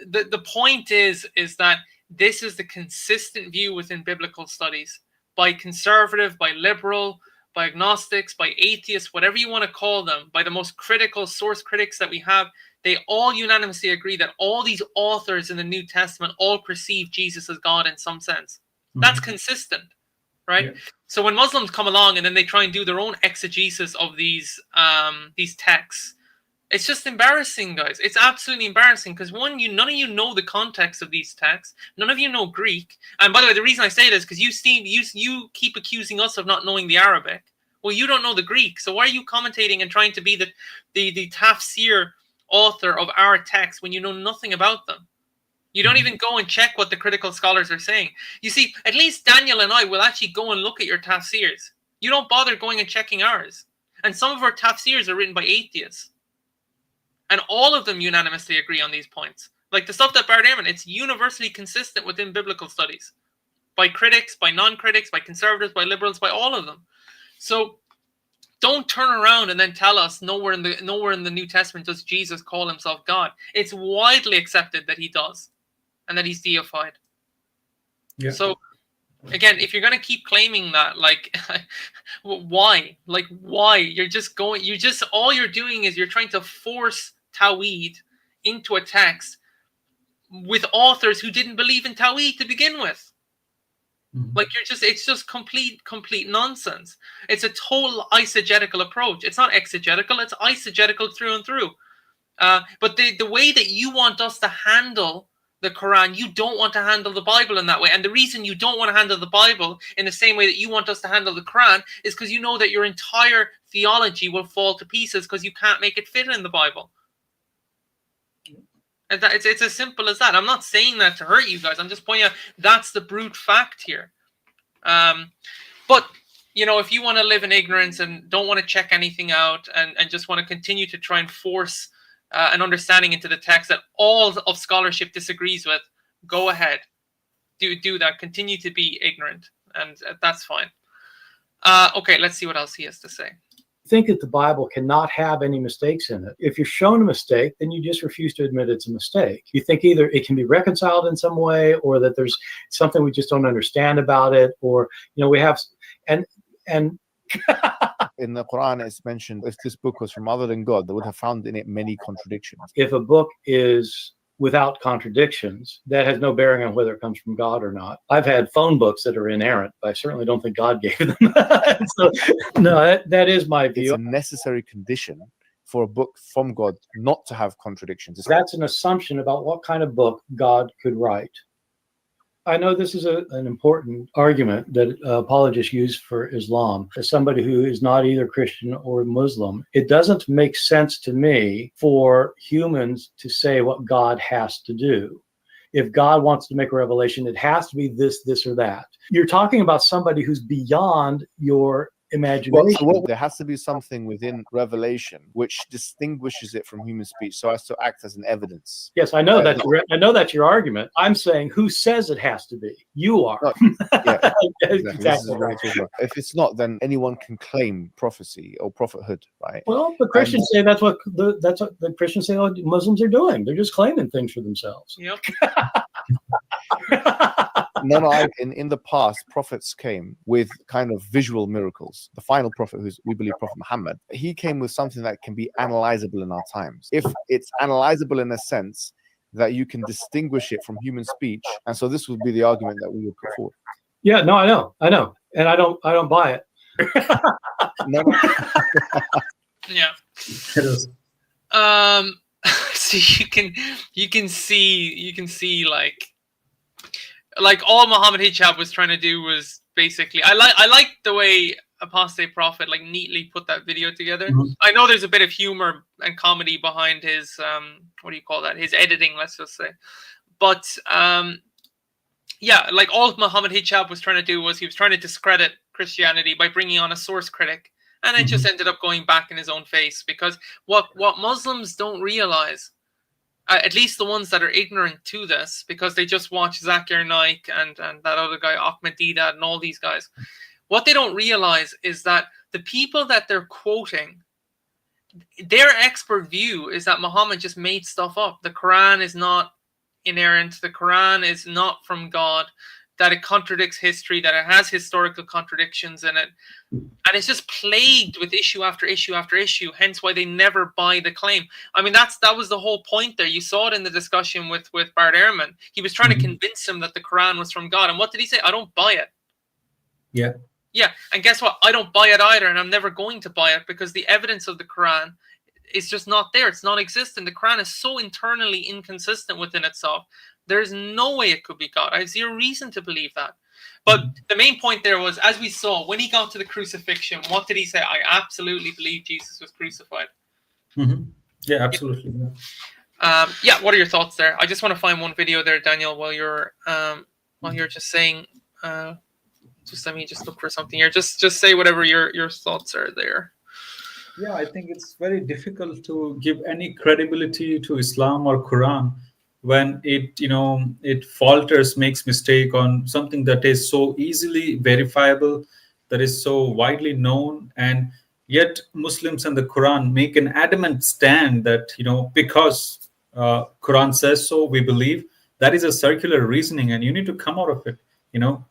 the point is that this is the consistent view within biblical studies by conservative, by liberal, by agnostics, by atheists, whatever you want to call them, by the most critical source critics that we have. They all unanimously agree that all these authors in the New Testament all perceive Jesus as God in some sense. That's consistent, right? Yeah. So when Muslims come along and then they try and do their own exegesis of these texts, it's just embarrassing, guys. It's absolutely embarrassing because none of you know the context of these texts. None of you know Greek. And by the way, the reason I say this is because you keep accusing us of not knowing the Arabic. Well, you don't know the Greek, so why are you commentating and trying to be the tafsir author of our text when you know nothing about them? You don't even go and check what the critical scholars are saying. You see, at least Daniel and I will actually go and look at your tafsirs. You don't bother going and checking ours. And some of our tafsirs are written by atheists. And all of them unanimously agree on these points. Like the stuff that Bart Ehrman, it's universally consistent within biblical studies. By critics, by non-critics, by conservatives, by liberals, by all of them. So don't turn around and then tell us nowhere in the New Testament does Jesus call himself God. It's widely accepted that he does. And that he's deified. Yeah. So, again, if you're going to keep claiming that, like, why? Like, why? All you're doing is you're trying to force Tawhid into a text with authors who didn't believe in Tawhid to begin with. Like, it's just complete nonsense. It's a total eisegetical approach. It's not exegetical, it's eisegetical through and through. But the way that you want us to handle the Quran, you don't want to handle the Bible in that way. And the reason you don't want to handle the Bible in the same way that you want us to handle the Quran is because you know that your entire theology will fall to pieces because you can't make it fit in the Bible. And it's as simple as that. I'm not saying that to hurt you guys. I'm just pointing out that's the brute fact here. But, if you want to live in ignorance and don't want to check anything out and just want to continue to try and force an understanding into the text that all of scholarship disagrees with, go ahead. Do that. Continue to be ignorant. And that's fine. Okay, let's see what else he has to say. I think that the Bible cannot have any mistakes in it. If you're shown a mistake, then you just refuse to admit it's a mistake. You think either it can be reconciled in some way or that there's something we just don't understand about it, or, we have, and in the Quran, it's mentioned if this book was from other than God, they would have found in it many contradictions. If a book is without contradictions, that has no bearing on whether it comes from God or not. I've had phone books that are inerrant, but I certainly don't think God gave them. So, no, that is my view. It's a necessary condition for a book from God not to have contradictions. That's an assumption about what kind of book God could write. I know this is an important argument that apologists use for Islam. As somebody who is not either Christian or Muslim, it doesn't make sense to me for humans to say what God has to do. If God wants to make a revelation, it has to be this, or that. You're talking about somebody who's beyond your imagination. There has to be something within Revelation which distinguishes it from human speech, so as to act as an evidence. Yes, I know that's your argument. I'm saying, who says it has to be? You are. No, yeah, exactly. This is Exactly what we're right. talking about. If it's not, then anyone can claim prophecy or prophethood, right? Well, the Christians say that's what the Christians say all Muslims are doing. They're just claiming things for themselves. Yep. No. In the past, prophets came with kind of visual miracles. The final prophet, we believe Prophet Muhammad, he came with something that can be analyzable in our times. If it's analyzable in a sense that you can distinguish it from human speech, and so this would be the argument that we would put forward. Yeah, no, I know, and I don't buy it. No. Yeah. So you can see like all Muhammad Hijab was trying to do was basically, I like the way Apostate Prophet like neatly put that video together. Mhm. I know there's a bit of humor and comedy behind his what do you call that, his editing, let's just say, but yeah, like all Muhammad Hijab was trying to do was he was trying to discredit Christianity by bringing on a source critic, and it just ended up going back in his own face, because what Muslims don't realize, at least the ones that are ignorant to this, because they just watch Zakir Naik and that other guy, Ahmed Deedat, and all these guys, what they don't realize is that the people that they're quoting, their expert view is that Muhammad just made stuff up. The Quran is not inerrant. The Quran is not from God, that it contradicts history, that it has historical contradictions in it. And it's just plagued with issue after issue after issue, hence why they never buy the claim. I mean, that was the whole point there. You saw it in the discussion with Bart Ehrman. He was trying to convince him that the Quran was from God. And what did he say? I don't buy it. Yeah. Yeah, and guess what? I don't buy it either, and I'm never going to buy it, because the evidence of the Quran is just not there. It's non-existent. The Quran is so internally inconsistent within itself. There's no way it could be God. I have zero reason to believe that. But the main point there was, as we saw, when he got to the crucifixion, what did he say? I absolutely believe Jesus was crucified. Yeah, absolutely. Yeah, what are your thoughts there? I just want to find one video there, Daniel, while you're just saying... just let me just look for something here. Just say whatever your thoughts are there. Yeah, I think it's very difficult to give any credibility to Islam or Quran when it falters, makes mistake on something that is so easily verifiable, that is so widely known, and yet Muslims and the Quran make an adamant stand that because Quran says so, we believe. That is a circular reasoning, and you need to come out of it.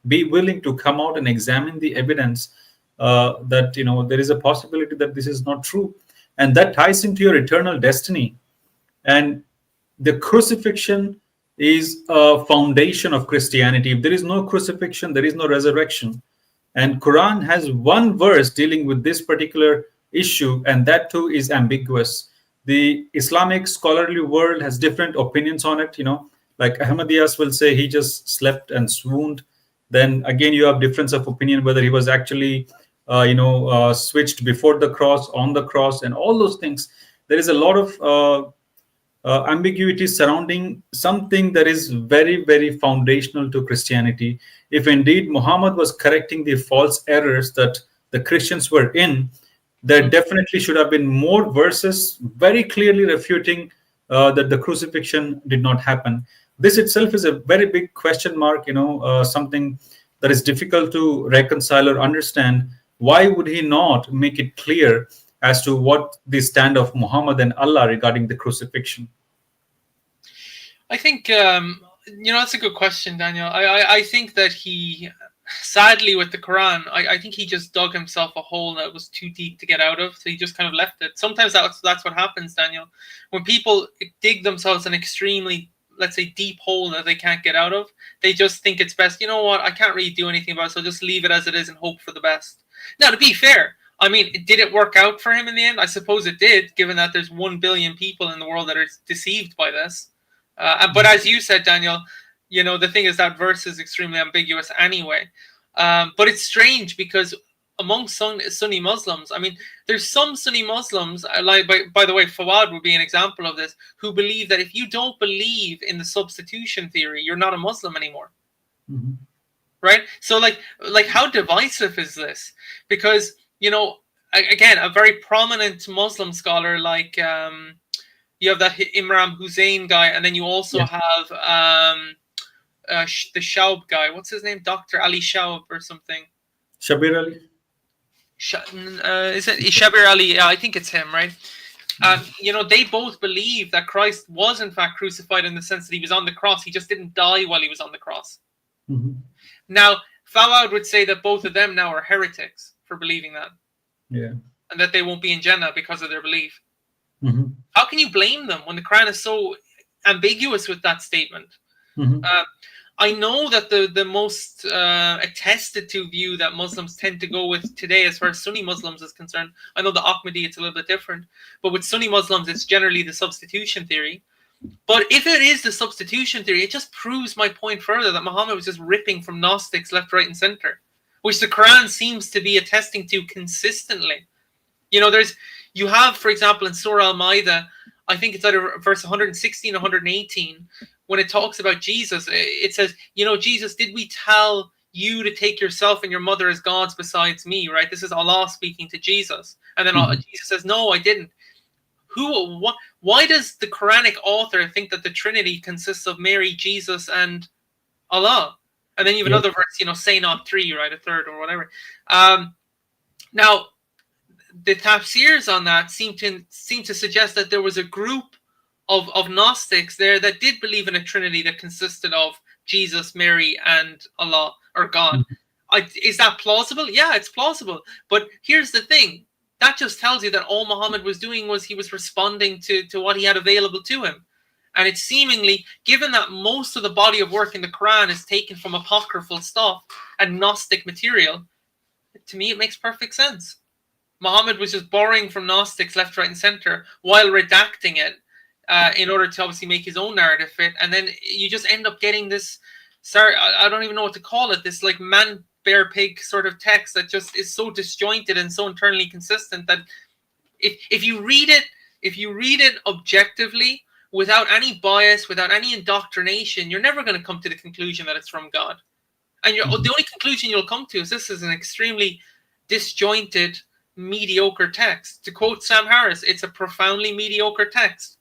Be willing to come out and examine the evidence that there is a possibility that this is not true, and that ties into your eternal destiny. And the crucifixion is a foundation of Christianity. If there is no crucifixion, there is no resurrection. And Quran has one verse dealing with this particular issue, and that too is ambiguous. The Islamic scholarly world has different opinions on it. Like Ahmadiyas will say he just slept and swooned. Then again, you have difference of opinion whether he was actually, switched before the cross, on the cross, and all those things. There is a lot of ambiguity surrounding something that is very, very foundational to Christianity. If indeed Muhammad was correcting the false errors that the Christians were in, there definitely should have been more verses very clearly refuting that the crucifixion did not happen. This itself is a very big question mark, something that is difficult to reconcile or understand. Why would he not make it clear as to what the stand of Muhammad and Allah regarding the crucifixion? I think, that's a good question, Daniel. I think that he, sadly with the Quran, I think he just dug himself a hole that was too deep to get out of. So he just kind of left it. Sometimes that's what happens, Daniel. When people dig themselves an extremely, let's say, deep hole that they can't get out of, they just think it's best, you know what, I can't really do anything about it, so just leave it as it is and hope for the best. Now, to be fair, I mean, did it work out for him in the end? I suppose it did, given that there's 1 billion people in the world that are deceived by this. But as you said, Daniel, the thing is that verse is extremely ambiguous anyway. But it's strange because among Sunni Muslims, I mean, there's some Sunni Muslims, like by the way, Fawad would be an example of this, who believe that if you don't believe in the substitution theory, you're not a Muslim anymore. Right? So like how divisive is this? Because you know, again, a very prominent Muslim scholar like you have that Imran Hussein guy, and then you also have the Shaub guy. What's his name? Dr. Ali Shaub or something. Shabir Ali. Is it Shabir Ali? Yeah, I think it's him, right? You know, they both believe that Christ was in fact crucified in the sense that he was on the cross. He just didn't die while he was on the cross. Mm-hmm. Now, Fawad would say that both of them now are heretics for believing that. Yeah. And that they won't be in Jannah because of their belief. Mm-hmm. How can you blame them when the Quran is so ambiguous with that statement? Mm-hmm. I know that the most attested to view that Muslims tend to go with today as far as Sunni Muslims is concerned, I know the Ahmadi, it's a little bit different, but with Sunni Muslims, it's generally the substitution theory. But if it is the substitution theory, it just proves my point further that Muhammad was just ripping from Gnostics left, right, and center, which the Quran seems to be attesting to consistently. You know, you have, for example, in Surah Al-Ma'idah, I think it's either verse 116 or 118, when it talks about Jesus, it says, you know, Jesus, did we tell you to take yourself and your mother as gods besides me, right? This is Allah speaking to Jesus. And then Jesus says, no, I didn't. Why does the Quranic author think that the Trinity consists of Mary, Jesus, and Allah? And then you have another verse, you know, say not three, right? A third or whatever. Now, the tafsirs on that seem to suggest that there was a group of Gnostics there that did believe in a Trinity that consisted of Jesus, Mary, and Allah, or God. Is that plausible? Yeah, it's plausible. But here's the thing. That just tells you that all Muhammad was doing was he was responding to what he had available to him. And it's seemingly, given that most of the body of work in the Quran is taken from apocryphal stuff and Gnostic material, to me it makes perfect sense. Muhammad was just borrowing from Gnostics left, right, and center while redacting it in order to obviously make his own narrative fit. And then you just end up getting this, I don't even know what to call it, this like man, bear, pig sort of text that just is so disjointed and so internally consistent that if you read it objectively, without any bias, without any indoctrination, you're never going to come to the conclusion that it's from God. And the only conclusion you'll come to is this is an extremely disjointed, mediocre text. To quote Sam Harris, it's a profoundly mediocre text.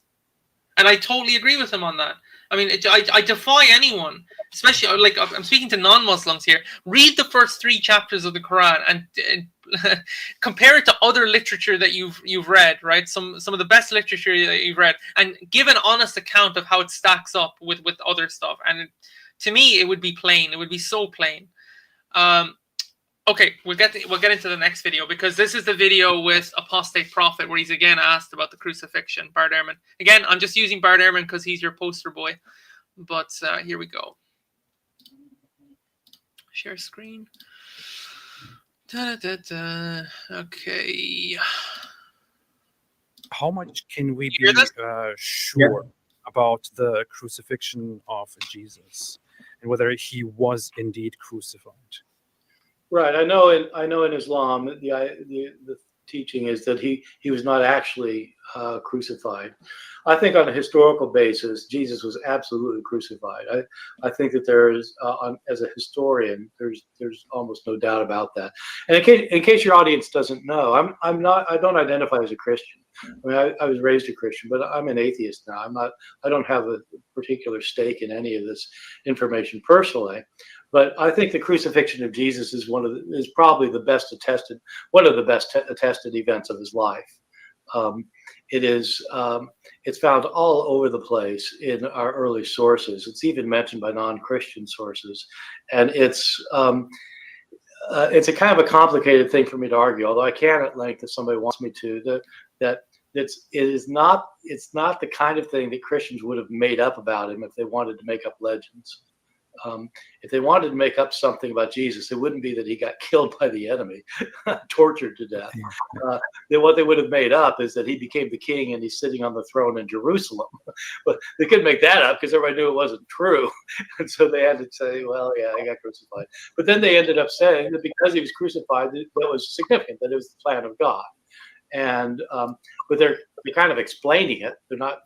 And I totally agree with him on that. I mean, I defy anyone, especially, like, I'm speaking to non-Muslims here, read the first 3 chapters of the Quran and compare it to other literature that you've read, right? Some of the best literature that you've read, and give an honest account of how it stacks up with other stuff. And to me, it would be plain. It would be so plain. Okay, we'll get into the next video, because this is the video with Apostate Prophet where he's again asked about the crucifixion. Bard Ehrman. Again, I'm just using Bard Ehrman because he's your poster boy. But here we go. Share screen. Okay. How much can we be sure about the crucifixion of Jesus and whether he was indeed crucified? Right. I know in Islam the teaching is that he was not actually crucified. I think on a historical basis, Jesus was absolutely crucified. I think that there is, as a historian, there's almost no doubt about that. And in case your audience doesn't know, I don't identify as a Christian. I mean, I was raised a Christian, but I'm an atheist now. I don't have a particular stake in any of this information personally. But I think the crucifixion of Jesus is probably the best attested, one of the best attested events of his life. It's found all over the place in our early sources. It's even mentioned by non-Christian sources, and it's a kind of a complicated thing for me to argue. Although I can at length, if somebody wants me to, it's not the kind of thing that Christians would have made up about him if they wanted to make up legends. If they wanted to make up something about Jesus, it wouldn't be that he got killed by the enemy, tortured to death. What they would have made up is that he became the king and he's sitting on the throne in Jerusalem. But they couldn't make that up because everybody knew it wasn't true. And so they had to say, well, yeah, he got crucified. But then they ended up saying that because he was crucified, that was significant, that it was the plan of God. And but they're kind of explaining it. They're not,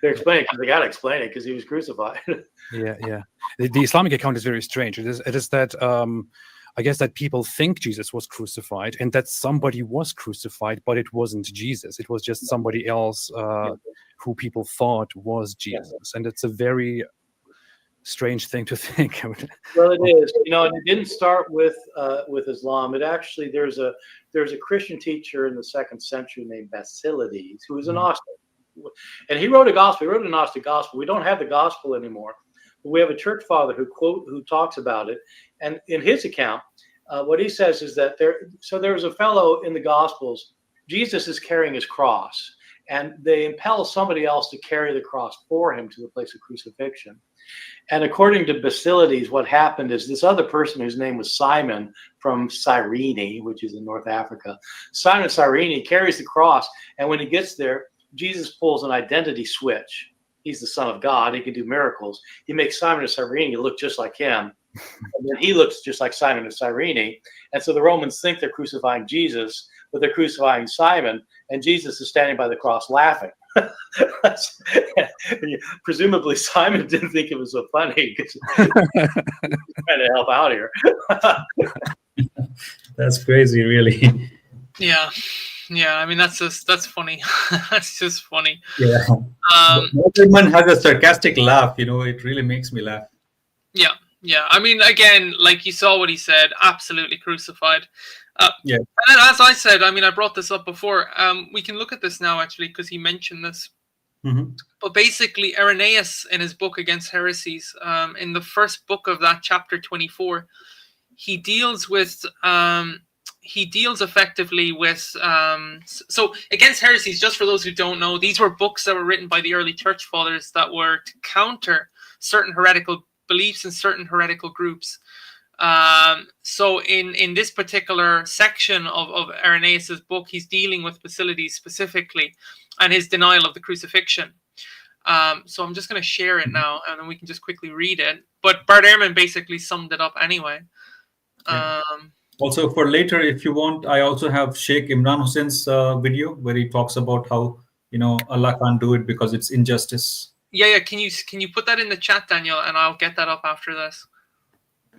they're explaining because they got to explain it because he was crucified. Yeah. The Islamic account is very strange. It is that I guess that people think Jesus was crucified and that somebody was crucified, but it wasn't Jesus. It was just somebody else who people thought was Jesus. And it's a very strange thing to think. Well, it is, and it didn't start with Islam. It actually, there's a Christian teacher in the 2nd century named Basilides, who was a Gnostic, and he wrote a gospel. He wrote a Gnostic gospel. We don't have the gospel anymore, but we have a church father who talks about it. And in his account, what he says is that there was a fellow in the Gospels. Jesus is carrying his cross, and they impel somebody else to carry the cross for him to the place of crucifixion. And according to Basilides, what happened is this other person, whose name was Simon from Cyrene, which is in North Africa, Simon Cyrene carries the cross, and when he gets there, Jesus pulls an identity switch. He's the Son of God. He can do miracles. He makes Simon of Cyrene look just like him, and then he looks just like Simon of Cyrene. And so the Romans think they're crucifying Jesus, but they're crucifying Simon, and Jesus is standing by the cross laughing. Presumably Simon didn't think it was so funny because he's trying to help out here. That's crazy, really. Yeah. I mean, that's funny. That's just funny. Yeah. Everyone has a sarcastic laugh. It really makes me laugh. Yeah. I mean, again, like you saw what he said, absolutely crucified. Yeah. And then, as I said, I mean, I brought this up before. We can look at this now, actually, because he mentioned this. Mm-hmm. But basically, Irenaeus, in his book Against Heresies, in the first book of that, chapter 24, he deals effectively with so Against Heresies, just for those who don't know, these were books that were written by the early church fathers that were to counter certain heretical beliefs and certain heretical groups. So in this particular section of Irenaeus's book, he's dealing with Basilides specifically and his denial of the crucifixion. So I'm just going to share it now, and then we can just quickly read it. But Bart Ehrman basically summed it up anyway. Also, for later, if you want, I also have Sheikh Imran Hussein's video where he talks about how Allah can't do it because it's injustice. Yeah. Can you put that in the chat, Daniel, and I'll get that up after this.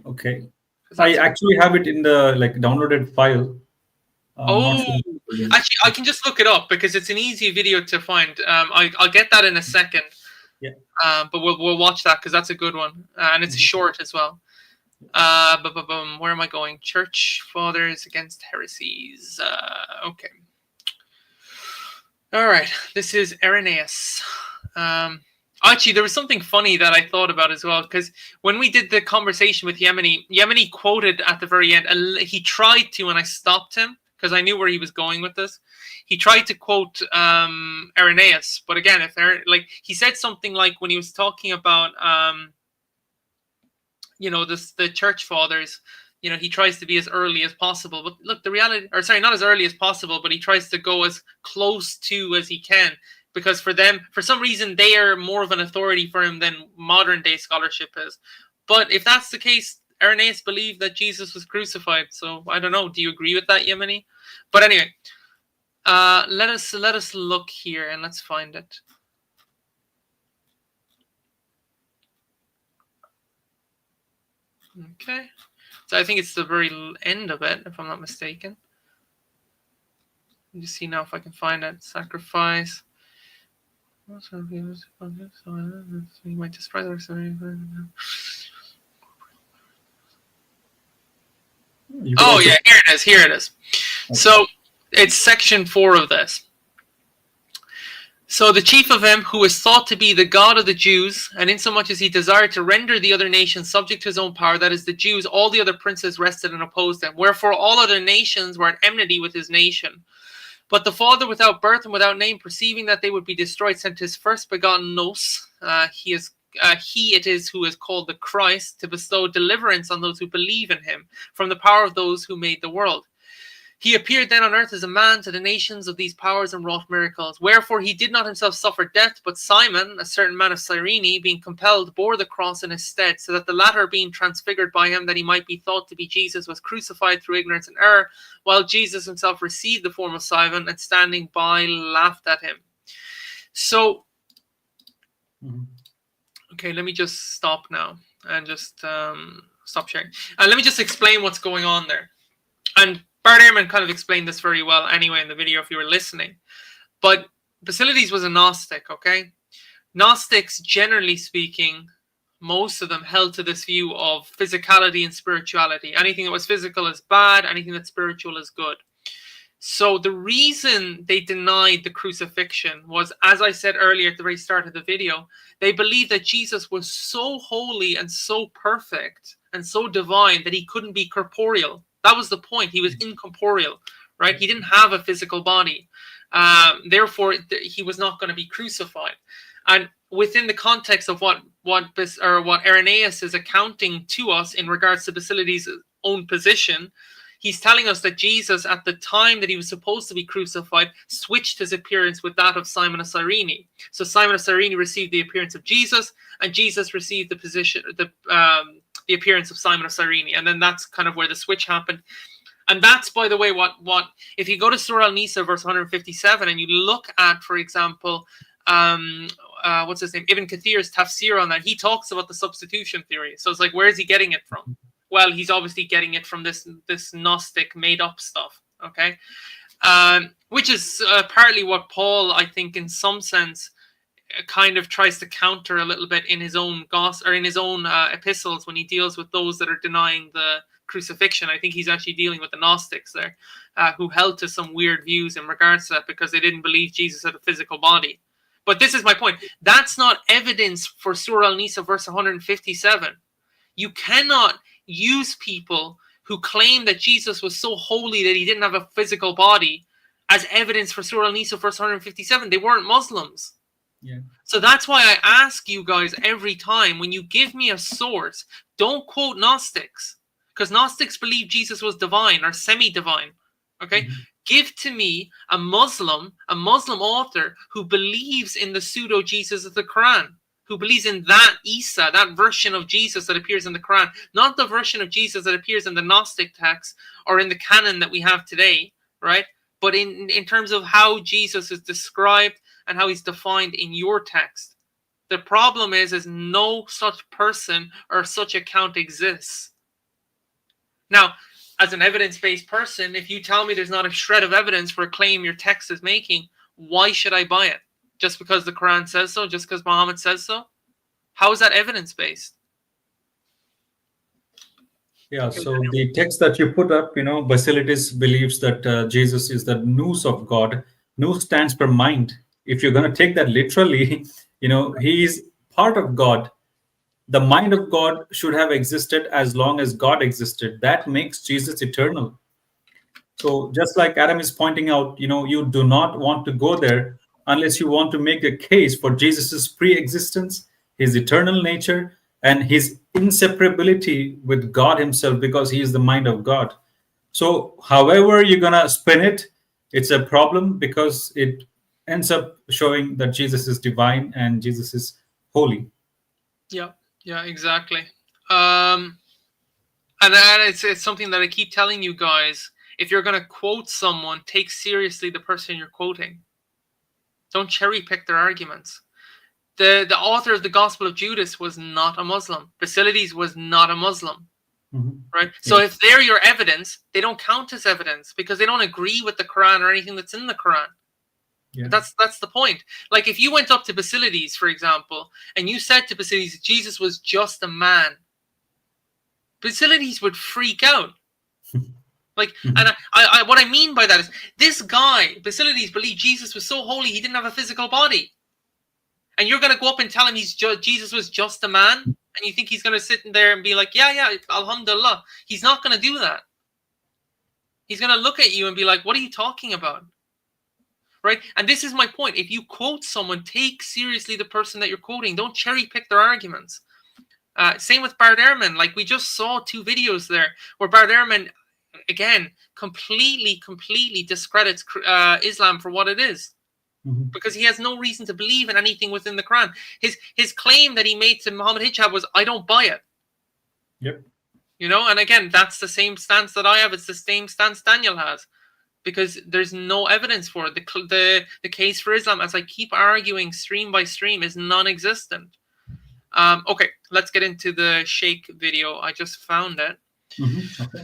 Okay. I actually have it in the downloaded file. Actually, I can just look it up because it's an easy video to find. I'll get that in a second. Yeah. But we'll watch that because that's a good one, and it's short as well. Where am I going? Church Fathers Against Heresies. Okay. All right. This is Irenaeus. Actually, there was something funny that I thought about as well, because when we did the conversation with Yemeni quoted at the very end, he tried to, and I stopped him because I knew where he was going with this. He tried to quote Irenaeus, but again, he said something like when he was talking about the church fathers, he tries to be as early as possible. But look, the reality, or sorry, not as early as possible, but he tries to go as close to as he can. Because for them, for some reason, they are more of an authority for him than modern day scholarship is. But if that's the case, Irenaeus believed that Jesus was crucified. So I don't know. Do you agree with that, Yemeni? But anyway, let us look here and let's find it. Okay. So I think it's the very end of it, if I'm not mistaken. Let me see now if I can find it. Sacrifice. You might despise our sorry. Oh yeah, here it is. Okay. So it's section 4 of this. So the chief of them, who was thought to be the God of the Jews, and insomuch as he desired to render the other nations subject to his own power, that is the Jews, all the other princes rested and opposed them. Wherefore all other nations were at enmity with his nation. But the father without birth and without name, perceiving that they would be destroyed, sent his first begotten Nos, he it is who is called the Christ, to bestow deliverance on those who believe in him, from the power of those who made the world. He appeared then on earth as a man to the nations of these powers and wrought miracles. Wherefore he did not himself suffer death, but Simon, a certain man of Cyrene, being compelled, bore the cross in his stead, so that the latter, being transfigured by him, that he might be thought to be Jesus, was crucified through ignorance and error, while Jesus himself received the form of Simon, and standing by laughed at him. So, okay, let me just stop now and just stop sharing. Let me just explain what's going on there. And Bart Ehrman kind of explained this very well anyway in the video if you were listening. But Basilides was a Gnostic, okay? Gnostics, generally speaking, most of them held to this view of physicality and spirituality. Anything that was physical is bad, anything that's spiritual is good. So the reason they denied the crucifixion was, as I said earlier at the very start of the video, they believed that Jesus was so holy and so perfect and so divine that he couldn't be corporeal. That was the point. He was incorporeal, right? He didn't have a physical body. Therefore, he was not going to be crucified. And within the context of what Irenaeus is accounting to us in regards to Basilides' own position, he's telling us that Jesus, at the time that he was supposed to be crucified, switched his appearance with that of Simon of Cyrene. So Simon of Cyrene received the appearance of Jesus, and Jesus received the appearance of Simon of Cyrene. And then that's kind of where the switch happened. And that's, by the way, what if you go to Surah Al-Nisa, verse 157, and you look at, for example, what's his name? Ibn Kathir's tafsir on that, he talks about the substitution theory. So it's like, where is he getting it from? Well, he's obviously getting it from this Gnostic made-up stuff, okay? Which is partly what Paul, I think, in some sense, kind of tries to counter a little bit in his own epistles when he deals with those that are denying the crucifixion. I think he's actually dealing with the Gnostics there, who held to some weird views in regards to that because they didn't believe Jesus had a physical body. But this is my point. That's not evidence for Surah Al-Nisa, verse 157. You cannot use people who claim that Jesus was so holy that he didn't have a physical body as evidence for Surah Al-Nisa, verse 157. They weren't Muslims. Yeah. So that's why I ask you guys every time, when you give me a source, don't quote Gnostics, because Gnostics believe Jesus was divine or semi-divine. Okay? Mm-hmm. Give to me a Muslim author who believes in the pseudo-Jesus of the Quran, who believes in that Isa, that version of Jesus that appears in the Quran, not the version of Jesus that appears in the Gnostic text or in the canon that we have today, right? But in terms of how Jesus is described and how he's defined in your text. The problem is no such person or such account exists. Now, as an evidence-based person, if you tell me there's not a shred of evidence for a claim your text is making, why should I buy it? Just because the Quran says so? Just because Muhammad says so? How is that evidence-based? Yeah, so the text that you put up, Basilides believes that Jesus is the nous of God. Nous stands for mind. If you're going to take that literally, he is part of God. The mind of God should have existed as long as God existed. That makes Jesus eternal. So just like Adam is pointing out, you do not want to go there unless you want to make a case for Jesus's pre-existence, his eternal nature, and his inseparability with God himself, because he is the mind of God. So however you're going to spin it, it's a problem because it ends up showing that Jesus is divine and Jesus is holy. Yeah, exactly. And it's something that I keep telling you guys. If you're going to quote someone, take seriously the person you're quoting. Don't cherry pick their arguments. The author of the Gospel of Judas was not a Muslim. Basilides was not a Muslim. Mm-hmm. Right? So if they're your evidence, they don't count as evidence because they don't agree with the Quran or anything that's in the Quran. Yeah. That's the point. Like if you went up to Basilides, for example, and you said to Basilides, Jesus was just a man, Basilides would freak out. Like, and I what I mean by that is this guy, Basilides, believed Jesus was so holy he didn't have a physical body. And you're going to go up and tell him Jesus was just a man? And you think he's going to sit in there and be like, yeah, alhamdulillah. He's not going to do that. He's going to look at you and be like, what are you talking about? Right? And this is my point. If you quote someone, take seriously the person that you're quoting. Don't cherry pick their arguments. Same with Bart Ehrman. Like we just saw 2 videos there where Bart Ehrman, again, completely discredits Islam for what it is. Mm-hmm. Because he has no reason to believe in anything within the Quran. His claim that he made to Muhammad Hijab was, I don't buy it. Yep. And again, that's the same stance that I have. It's the same stance Daniel has. Because there's no evidence for it. The case for Islam, as I keep arguing stream by stream, is non-existent. Okay, let's get into the Sheikh video. I just found it. Okay.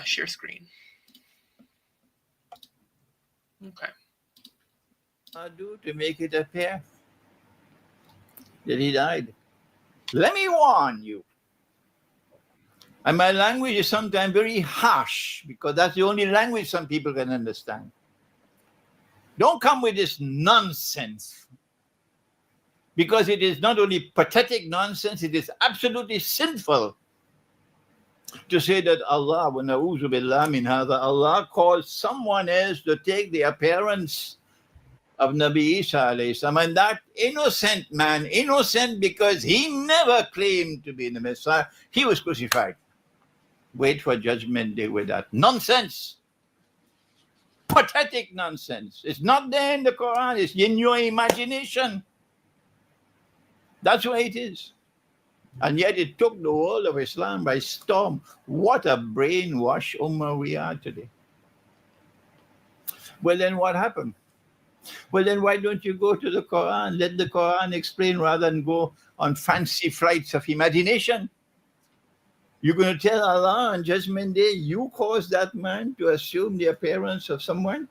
Share screen. Okay. Do to make it appear that he died. Let me warn you. And my language is sometimes very harsh because that's the only language some people can understand. Don't come with this nonsense, because it is not only pathetic nonsense, it is absolutely sinful to say that Allah, wa na'udhu billah min hadha, Allah caused someone else to take the appearance of Nabi Isa alayhi salam, and that innocent man, innocent because he never claimed to be the Messiah, he was crucified. Wait for judgment day with that nonsense. Pathetic nonsense. It's not there in the Quran, it's in your imagination. That's why it is. And yet it took the world of Islam by storm. What a brainwash ummah we are today. Well, then what happened? Well, then why don't you go to the Quran? Let the Quran explain rather than go on fancy flights of imagination. You're going to tell Allah on Judgment Day, you caused that man to assume the appearance of someone?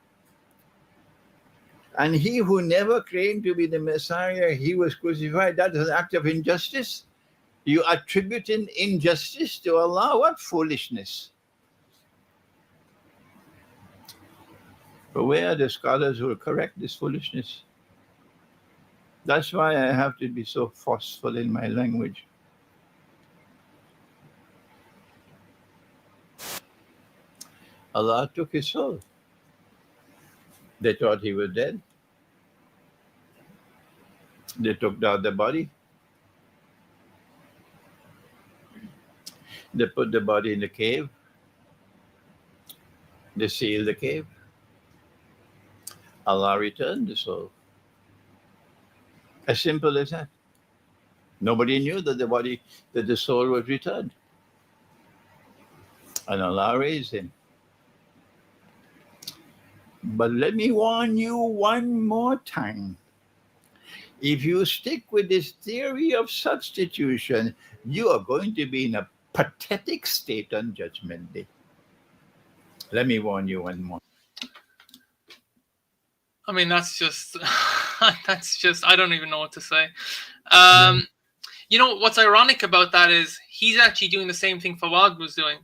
And he who never claimed to be the Messiah, he was crucified. That is an act of injustice. You attributing injustice to Allah? What foolishness. But where are the scholars who will correct this foolishness? That's why I have to be so forceful in my language. Allah took his soul. They thought he was dead. They took down the body. They put the body in the cave. They sealed the cave. Allah returned the soul. As simple as that. Nobody knew that the soul was returned. And Allah raised him. But let me warn you one more time. If you stick with this theory of substitution, you are going to be in a pathetic state on Judgment Day. Let me warn you one more. I mean, that's just, I don't even know what to say. You know, what's ironic about that is he's actually doing the same thing Fawad was doing.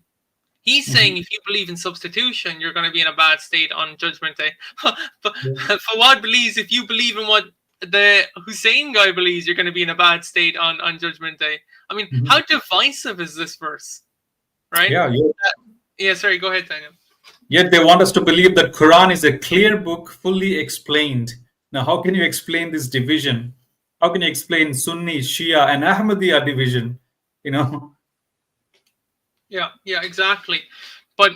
He's saying if you believe in substitution, you're going to be in a bad state on Judgment Day. But Fawad believes if you believe in what the Hussein guy believes, you're going to be in a bad state on Judgment Day. I mean, how divisive is this verse? Right? Yeah, sorry, go ahead, Daniel. Yet they want us to believe that Quran is a clear book, fully explained. Now, how can you explain this division? How can you explain Sunni, Shia, and Ahmadiyya division? You know? Yeah, exactly. But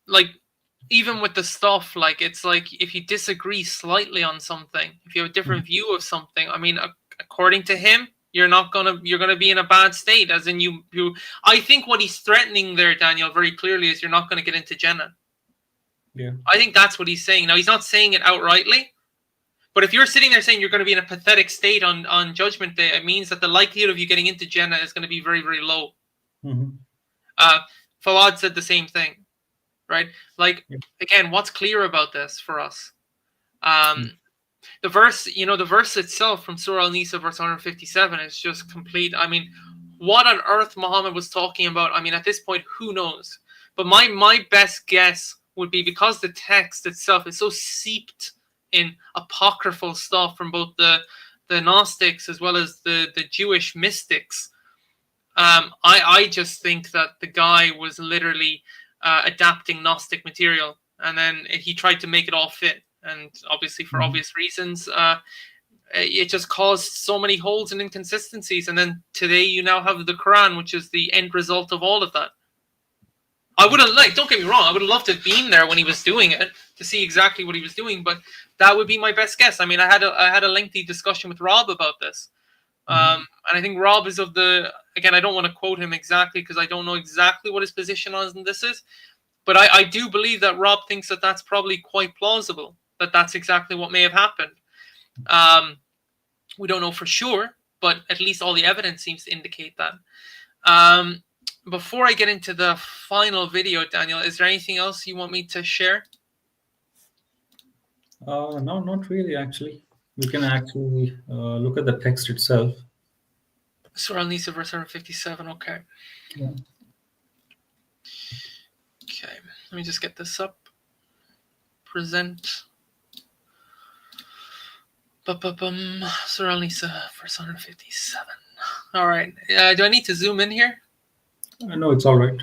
like, even with the stuff, like, it's like if you disagree slightly on something, if you have a different view of something, I mean, according to him, you're gonna be in a bad state. As in, you. I think what he's threatening there, Daniel, very clearly is you're not going to get into Jannah. Yeah. I think that's what he's saying. Now, he's not saying it outrightly, but if you're sitting there saying you're going to be in a pathetic state on Judgment Day, it means that the likelihood of you getting into Jannah is going to be very, very low. Fawad said the same thing, right? Like, again, what's clear about this for us? The verse, the verse itself from Surah Al-Nisa, verse 157, is just complete. I mean, what on earth Muhammad was talking about, I mean, at this point, who knows? But my best guess would be, because the text itself is so seeped in apocryphal stuff from both the Gnostics as well as the Jewish mystics, I just think that the guy was literally adapting Gnostic material, and then he tried to make it all fit. And obviously, for obvious reasons, it just caused so many holes and inconsistencies. And then today, you now have the Quran, which is the end result of all of that. I would have don't get me wrong, I would have loved to have been there when he was doing it to see exactly what he was doing, but that would be my best guess. I mean, I had a lengthy discussion with Rob about this. And I think Rob is again, I don't want to quote him exactly because I don't know exactly what his position on this is, but I do believe that Rob thinks that that's probably quite plausible, that that's exactly what may have happened. We don't know for sure, but at least all the evidence seems to indicate that. Before I get into the final video, Daniel, is there anything else you want me to share? No, not really, actually. We can actually look at the text itself. Surah Al-Nisa, verse 157. Okay. Yeah. Okay. Let me just get this up. Present. Surah Al-Nisa, verse 157. All right. Do I need to zoom in here? No, it's all right.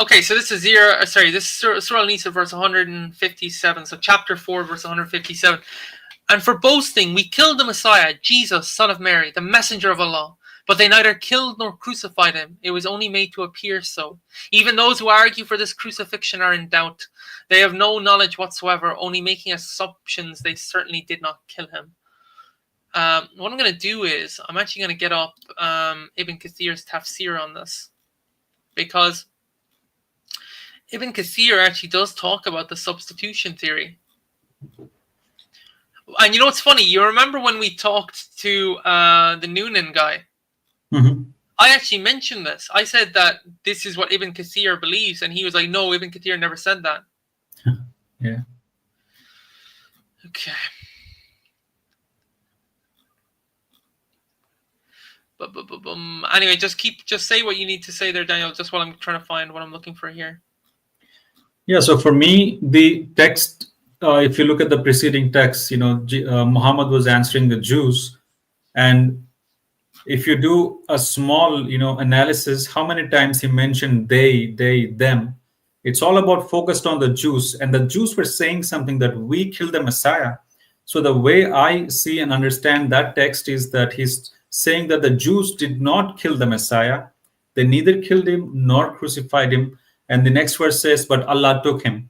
Okay, so this is this is Surah Al-Nisa, verse 157. So chapter 4, verse 157. And for boasting, we killed the Messiah, Jesus, son of Mary, the messenger of Allah. But they neither killed nor crucified him. It was only made to appear so. Even those who argue for this crucifixion are in doubt. They have no knowledge whatsoever, only making assumptions. They certainly did not kill him. What I'm going to do is, I'm actually going to get up Ibn Kathir's tafsir on this. Because Ibn Kathir actually does talk about the substitution theory. And you know what's funny? You remember when we talked to the Noonan guy? Mm-hmm. I actually mentioned this. I said that this is what Ibn Kathir believes, and he was like, no, Ibn Kathir never said that. Yeah. Okay. Anyway, just say what you need to say there, Daniel, just while I'm trying to find what I'm looking for here. Yeah, so for me, the text, if you look at the preceding text, Muhammad was answering the Jews, and if you do a small, analysis, how many times he mentioned they, them, it's all about focused on the Jews, and the Jews were saying something that we killed the Messiah. So the way I see and understand that text is that he's saying that the Jews did not kill the Messiah. They neither killed him nor crucified him. And the next verse says, but Allah took him.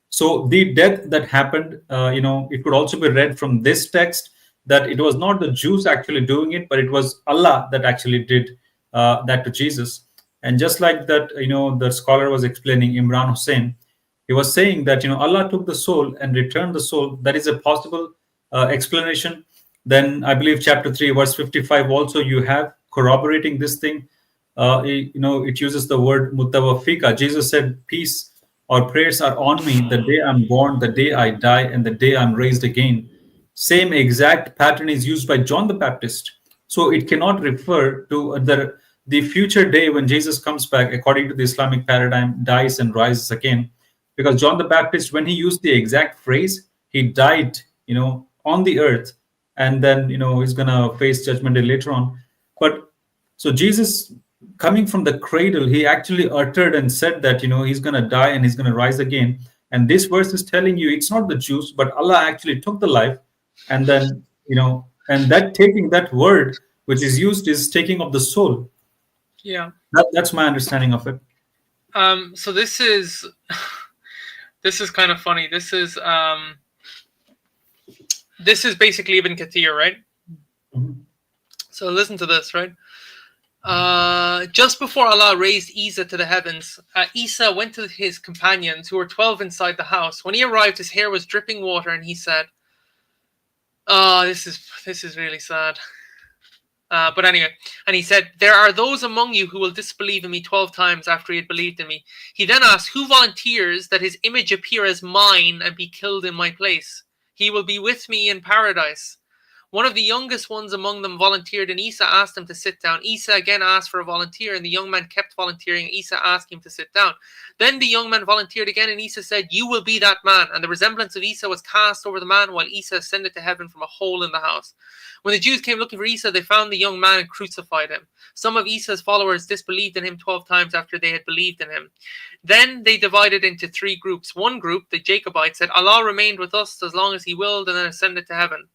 So the death that happened, it could also be read from this text that it was not the Jews actually doing it, but it was Allah that actually did that to Jesus. And just like that, the scholar was explaining, Imran Hussain, he was saying that, Allah took the soul and returned the soul. That is a possible explanation. Then I believe chapter 3, verse 55, also you have corroborating this thing. It uses the word mutawafika. Jesus said, peace or prayers are on me the day I'm born, the day I die, and the day I'm raised again. Same exact pattern is used by John the Baptist. So it cannot refer to the future day when Jesus comes back, according to the Islamic paradigm, dies and rises again. Because John the Baptist, when he used the exact phrase, he died, on the earth, and then, he's going to face judgment day later on. But so Jesus, coming from the cradle, he actually uttered and said that, he's going to die and he's going to rise again. And this verse is telling you it's not the Jews, but Allah actually took the life. And then, and that taking that word, which is used, is taking of the soul. Yeah. That's my understanding of it. So this is kind of funny. This is basically Ibn Kathir, right? Mm-hmm. So listen to this, right? Just before Allah raised Isa to the heavens, Isa went to his companions, who were 12 inside the house. When he arrived, his hair was dripping water, and he said, "Oh, this is really sad." But anyway, and he said, "There are those among you who will disbelieve in me 12 times after he had believed in me." He then asked, "Who volunteers that his image appear as mine and be killed in my place? He will be with me in paradise." One of the youngest ones among them volunteered, and Isa asked him to sit down. Isa again asked for a volunteer, and the young man kept volunteering. Isa asked him to sit down. Then the young man volunteered again, and Isa said, "You will be that man." And the resemblance of Isa was cast over the man, while Isa ascended to heaven from a hole in the house. When the Jews came looking for Isa, they found the young man and crucified him. Some of Isa's followers disbelieved in him 12 times after they had believed in him. Then they divided into 3 groups. One group, the Jacobites, said, "Allah remained with us as long as he willed," and then ascended to heaven.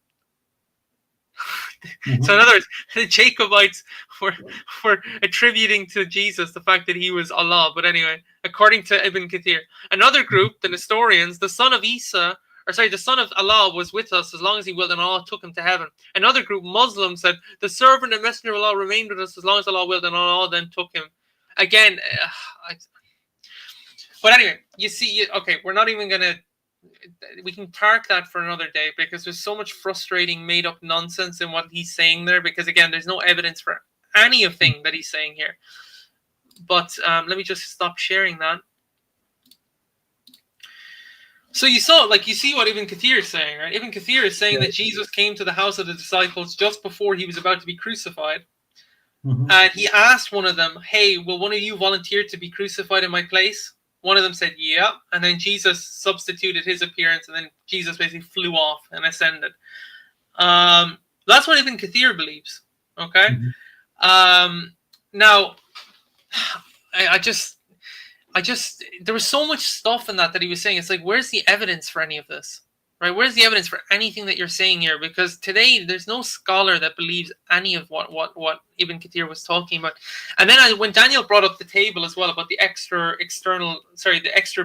Mm-hmm. So in other words, the Jacobites were attributing to Jesus the fact that he was Allah. But anyway, according to Ibn Kathir, another group, the Nestorians, the son of Allah was with us as long as he willed, and Allah took him to heaven. Another group, Muslims, said the servant and messenger of Allah remained with us as long as Allah willed, and Allah then took him. Again, but anyway, you see, okay, we're not even gonna we can park that for another day, because there's so much frustrating made up nonsense in what he's saying there, because again, there's no evidence for anything that he's saying here. But let me just stop sharing that. So you see what Ibn Kathir is saying, right? Ibn Kathir is saying that Jesus came to the house of the disciples just before he was about to be crucified. And he asked one of them, hey, will one of you volunteer to be crucified in my place? One of them said, yeah. And then Jesus substituted his appearance, and then Jesus basically flew off and ascended. That's what Ibn Kathir believes. Okay. Now, I just, there was so much stuff in that he was saying. It's like, where's the evidence for any of this? Right? Where's the evidence for anything that you're saying here? Because today there's no scholar that believes any of what Ibn Kathir was talking about. And then when Daniel brought up the table as well about the extra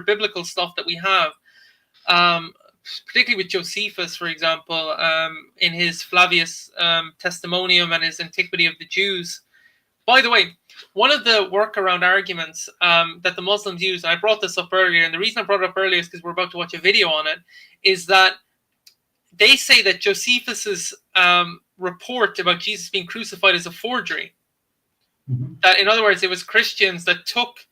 biblical stuff that we have, particularly with Josephus, for example, in his Flavius Testimonium and his Antiquity of the Jews. By the way, one of the workaround arguments that the Muslims use, and I brought this up earlier, and the reason I brought it up earlier is because we're about to watch a video on it, is that they say that Josephus's report about Jesus being crucified is a forgery. That, in other words, it was Christians that took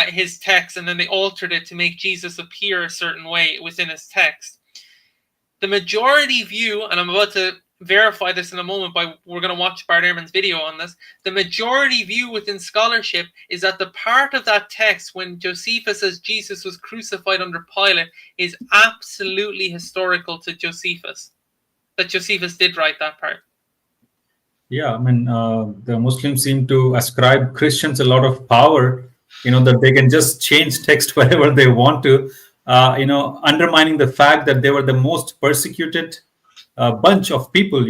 his text and then they altered it to make Jesus appear a certain way within his text. The majority view, and I'm about to verify this in a moment we're going to watch Bart Ehrman's video on this. The majority view within scholarship is that the part of that text when Josephus says Jesus was crucified under Pilate is absolutely historical to Josephus. That Josephus did write that part. Yeah, I mean, the Muslims seem to ascribe Christians a lot of power, that they can just change text wherever they want to, undermining the fact that they were the most persecuted bunch of people.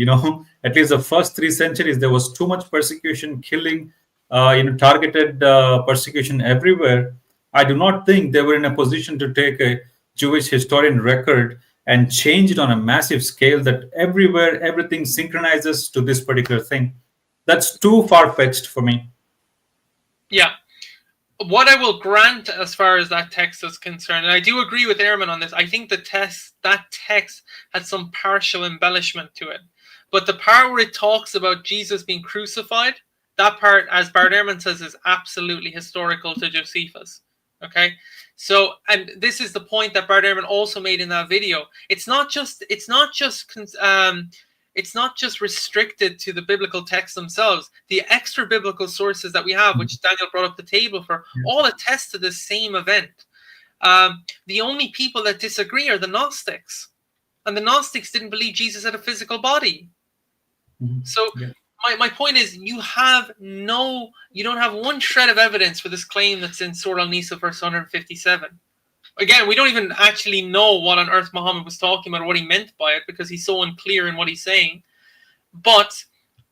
At least the first 3 centuries, there was too much persecution, killing, targeted persecution everywhere. I do not think they were in a position to take a Jewish historian record and change it on a massive scale that everywhere everything synchronizes to this particular thing. That's too far-fetched for me. Yeah. What I will grant as far as that text is concerned, and I do agree with Ehrman on this, I think that text had some partial embellishment to it. But the part where it talks about Jesus being crucified, that part, as Bart Ehrman says, is absolutely historical to Josephus. Okay? So, and this is the point that Bart Ehrman also made in that video. It's not just restricted to the biblical texts themselves. The extra biblical sources that we have, which Daniel brought up the table for, all attest to the same event. The only people that disagree are the Gnostics. And the Gnostics didn't believe Jesus had a physical body. So my point is, you don't have one shred of evidence for this claim that's in Surah Al-Nisa, verse 157. Again, we don't even actually know what on earth Muhammad was talking about or what he meant by it, because he's so unclear in what he's saying. But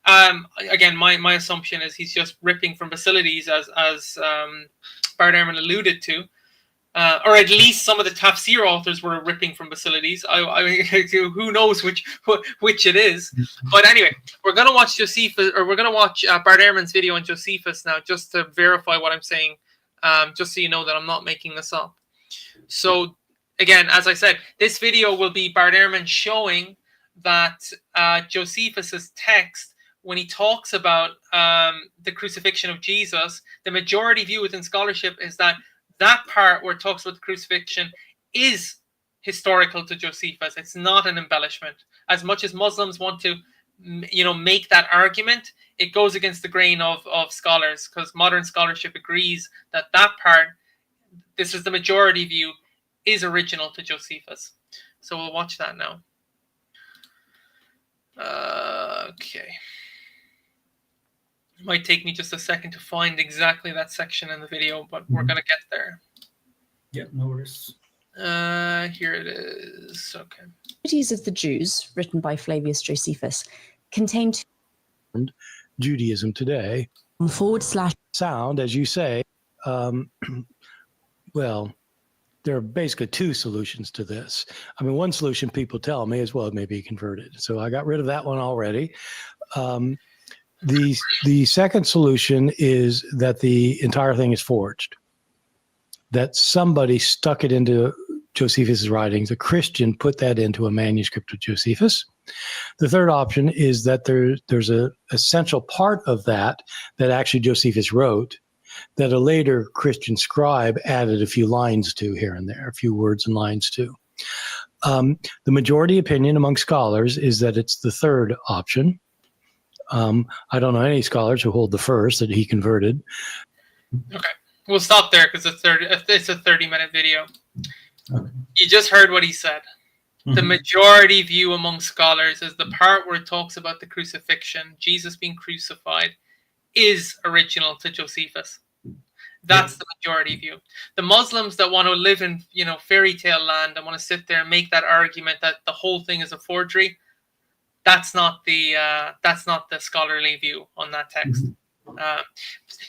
again, my assumption is he's just ripping from Basilides, as Bart Ehrman alluded to, or at least some of the tafsir authors were ripping from Basilides. I mean, who knows which it is? But anyway, we're gonna watch Bart Ehrman's video on Josephus now, just to verify what I'm saying, just so you know that I'm not making this up. So again, as I said, this video will be Bart Ehrman showing that Josephus's text, when he talks about the crucifixion of Jesus, the majority view within scholarship is that part where it talks about the crucifixion is historical to Josephus. It's not an embellishment. As much as Muslims want to, make that argument, it goes against the grain of scholars, because modern scholarship agrees that part, this is the majority view, is original to Josephus. So we'll watch that now. Okay. It might take me just a second to find exactly that section in the video, but we're going to get there. Yeah, no worries. Here it is. Okay. Treatise of the Jews, written by Flavius Josephus, contained Judaism today / sound, as you say. Well, there are basically 2 solutions to this. I mean, one solution people tell me is, well, it may be converted. So I got rid of that one already. The second solution is that the entire thing is forged, that somebody stuck it into Josephus' writings. A Christian put that into a manuscript of Josephus. The third option is that there's an essential part of that actually Josephus wrote, that a later Christian scribe added a few lines to here and there, a few words and lines to. The majority opinion among scholars is that it's the third option. I don't know any scholars who hold the first, that he converted. Okay, we'll stop there because it's a 30-minute video. Okay. You just heard what he said. Mm-hmm. The majority view among scholars is the part where it talks about the crucifixion, Jesus being crucified, is original to Josephus. That's the majority view. The Muslims that want to live in, fairy tale land and want to sit there and make that argument that the whole thing is a forgery, that's not the scholarly view on that text.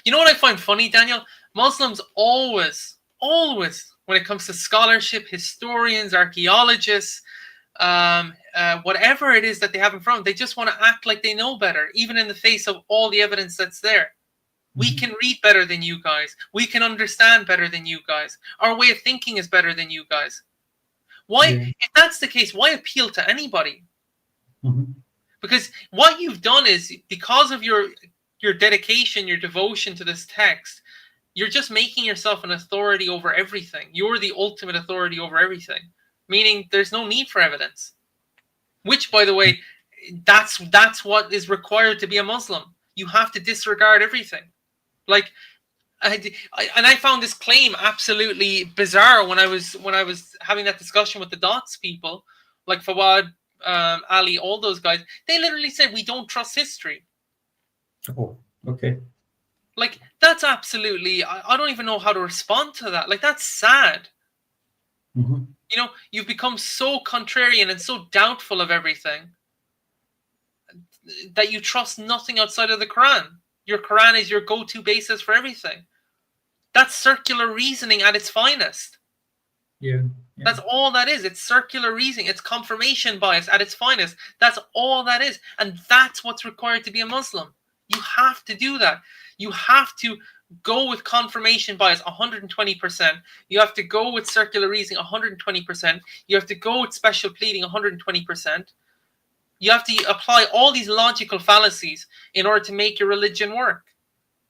You know what I find funny, Daniel? Muslims always, when it comes to scholarship, historians, archaeologists, whatever it is that they have in front of them, they just want to act like they know better, even in the face of all the evidence that's there. We can read better than you guys. We can understand better than you guys. Our way of thinking is better than you guys. Why, if that's the case, why appeal to anybody? Because what you've done is, because of your dedication, your devotion to this text, you're just making yourself an authority over everything. You're the ultimate authority over everything, meaning there's no need for evidence. Which, by the way, that's what is required to be a Muslim. You have to disregard everything. Like, I found this claim absolutely bizarre when I was having that discussion with the Dots people, like Fawad, Ali, all those guys. They literally said we don't trust history. Oh, okay. Like, that's absolutely, I don't even know how to respond to that. Like, that's sad. You've become so contrarian and so doubtful of everything that you trust nothing outside of the Quran. Your Quran is your go-to basis for everything. That's circular reasoning at its finest. Yeah. That's all that is. It's circular reasoning. It's confirmation bias at its finest. That's all that is. And that's what's required to be a Muslim. You have to do that. You have to go with confirmation bias 120%. You have to go with circular reasoning 120%. You have to go with special pleading 120%. You have to apply all these logical fallacies in order to make your religion work.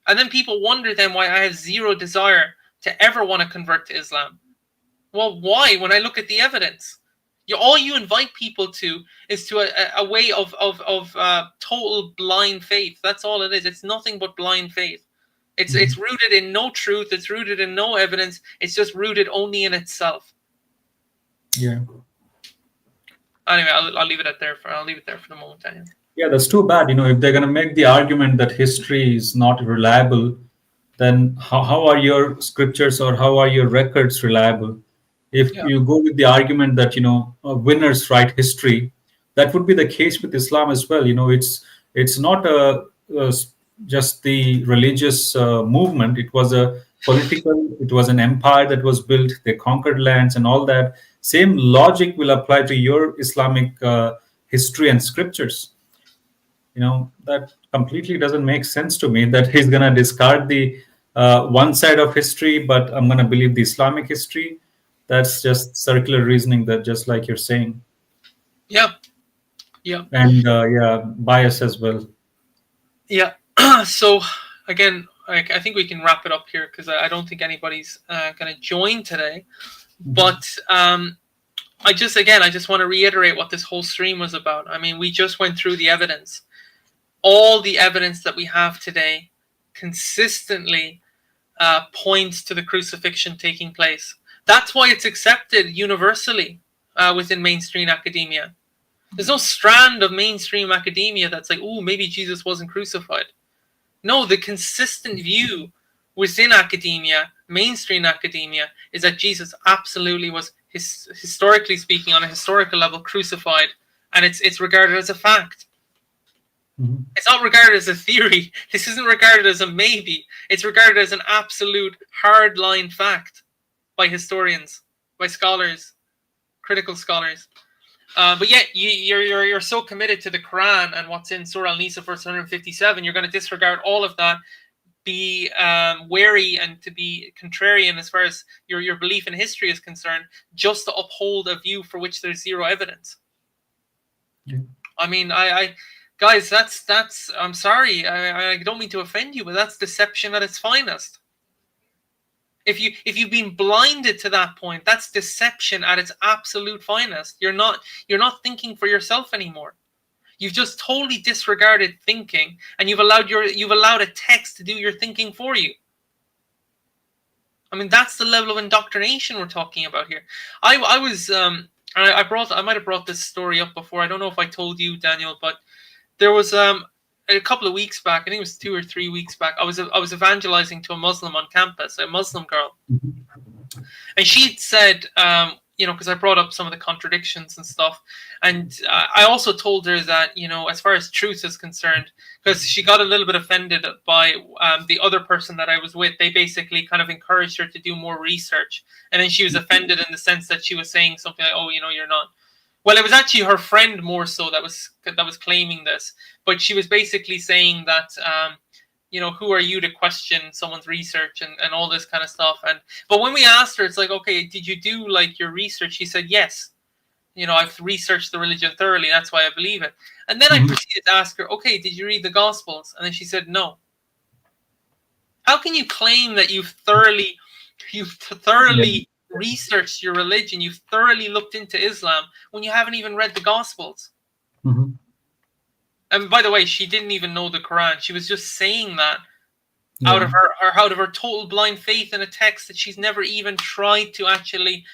And then people wonder then why I have zero desire to ever want to convert to Islam. Well, why? When I look at the evidence, all you invite people to is to a way of total blind faith. That's all it is. It's nothing but blind faith. It's rooted in no truth. It's rooted in no evidence. It's just rooted only in itself. Yeah. Anyway, I'll leave it there for the moment, Daniel. Yeah, that's too bad. If they're going to make the argument that history is not reliable, then how are your scriptures or how are your records reliable? If you go with the argument that winners write history, that would be the case with Islam as well. It's not just the religious movement. It was a political. It was an empire that was built. They conquered lands and all that. Same logic will apply to your Islamic history and scriptures. That completely doesn't make sense to me, that he's going to discard the one side of history, but I'm going to believe the Islamic history. That's just circular reasoning, that just like you're saying. Yeah. And bias as well. Yeah. So again, I think we can wrap it up here because I don't think anybody's going to join today. But I just want to reiterate what this whole stream was about. I mean, we just went through the evidence. All the evidence that we have today consistently points to the crucifixion taking place. That's why it's accepted universally within mainstream academia. There's no strand of mainstream academia that's like, oh, maybe Jesus wasn't crucified. No, the consistent view within academia, mainstream academia, is that Jesus absolutely was, historically speaking, on a historical level, crucified, and it's regarded as a fact. It's not regarded as a theory. This isn't regarded as a maybe. It's regarded as an absolute hard-line fact by historians, by scholars, critical scholars. But yet you're so committed to the Quran and what's in Surah Al-Nisa, verse 157, you're going to disregard all of that be wary and to be contrarian as far as your belief in history is concerned, just to uphold a view for which there's zero evidence. Yeah. I mean, I guys, that's I'm sorry, I don't mean to offend you, but that's deception at its finest. If you've been blinded to that point, that's deception at its absolute finest. You're not thinking for yourself anymore. You've just totally disregarded thinking, and you've allowed a text to do your thinking for you. I mean, that's the level of indoctrination we're talking about here. I might have brought this story up before. I don't know if I told you, Daniel, but there was a couple of weeks back, I think it was 2 or 3 weeks back, I was evangelizing to a Muslim on campus, a Muslim girl, and she'd said, because I brought up some of the contradictions and stuff, and I also told her that, as far as truth is concerned, because she got a little bit offended by the other person that I was with. They basically kind of encouraged her to do more research, and then she was offended in the sense that she was saying something like, "Oh, you're not." Well, it was actually her friend more so that was claiming this, but she was basically saying that, who are you to question someone's research and all this kind of stuff. But when we asked her, it's like, okay, did you do like your research? She said, yes. I've researched the religion thoroughly. That's why I believe it. And then I proceeded to ask her, okay, did you read the Gospels? And then she said, no. How can you claim that you've thoroughly researched your religion, you've thoroughly looked into Islam, when you haven't even read the Gospels? Mm-hmm. And by the way, she didn't even know the Quran. She was just saying that out of her total blind faith in a text that she's never even tried to actually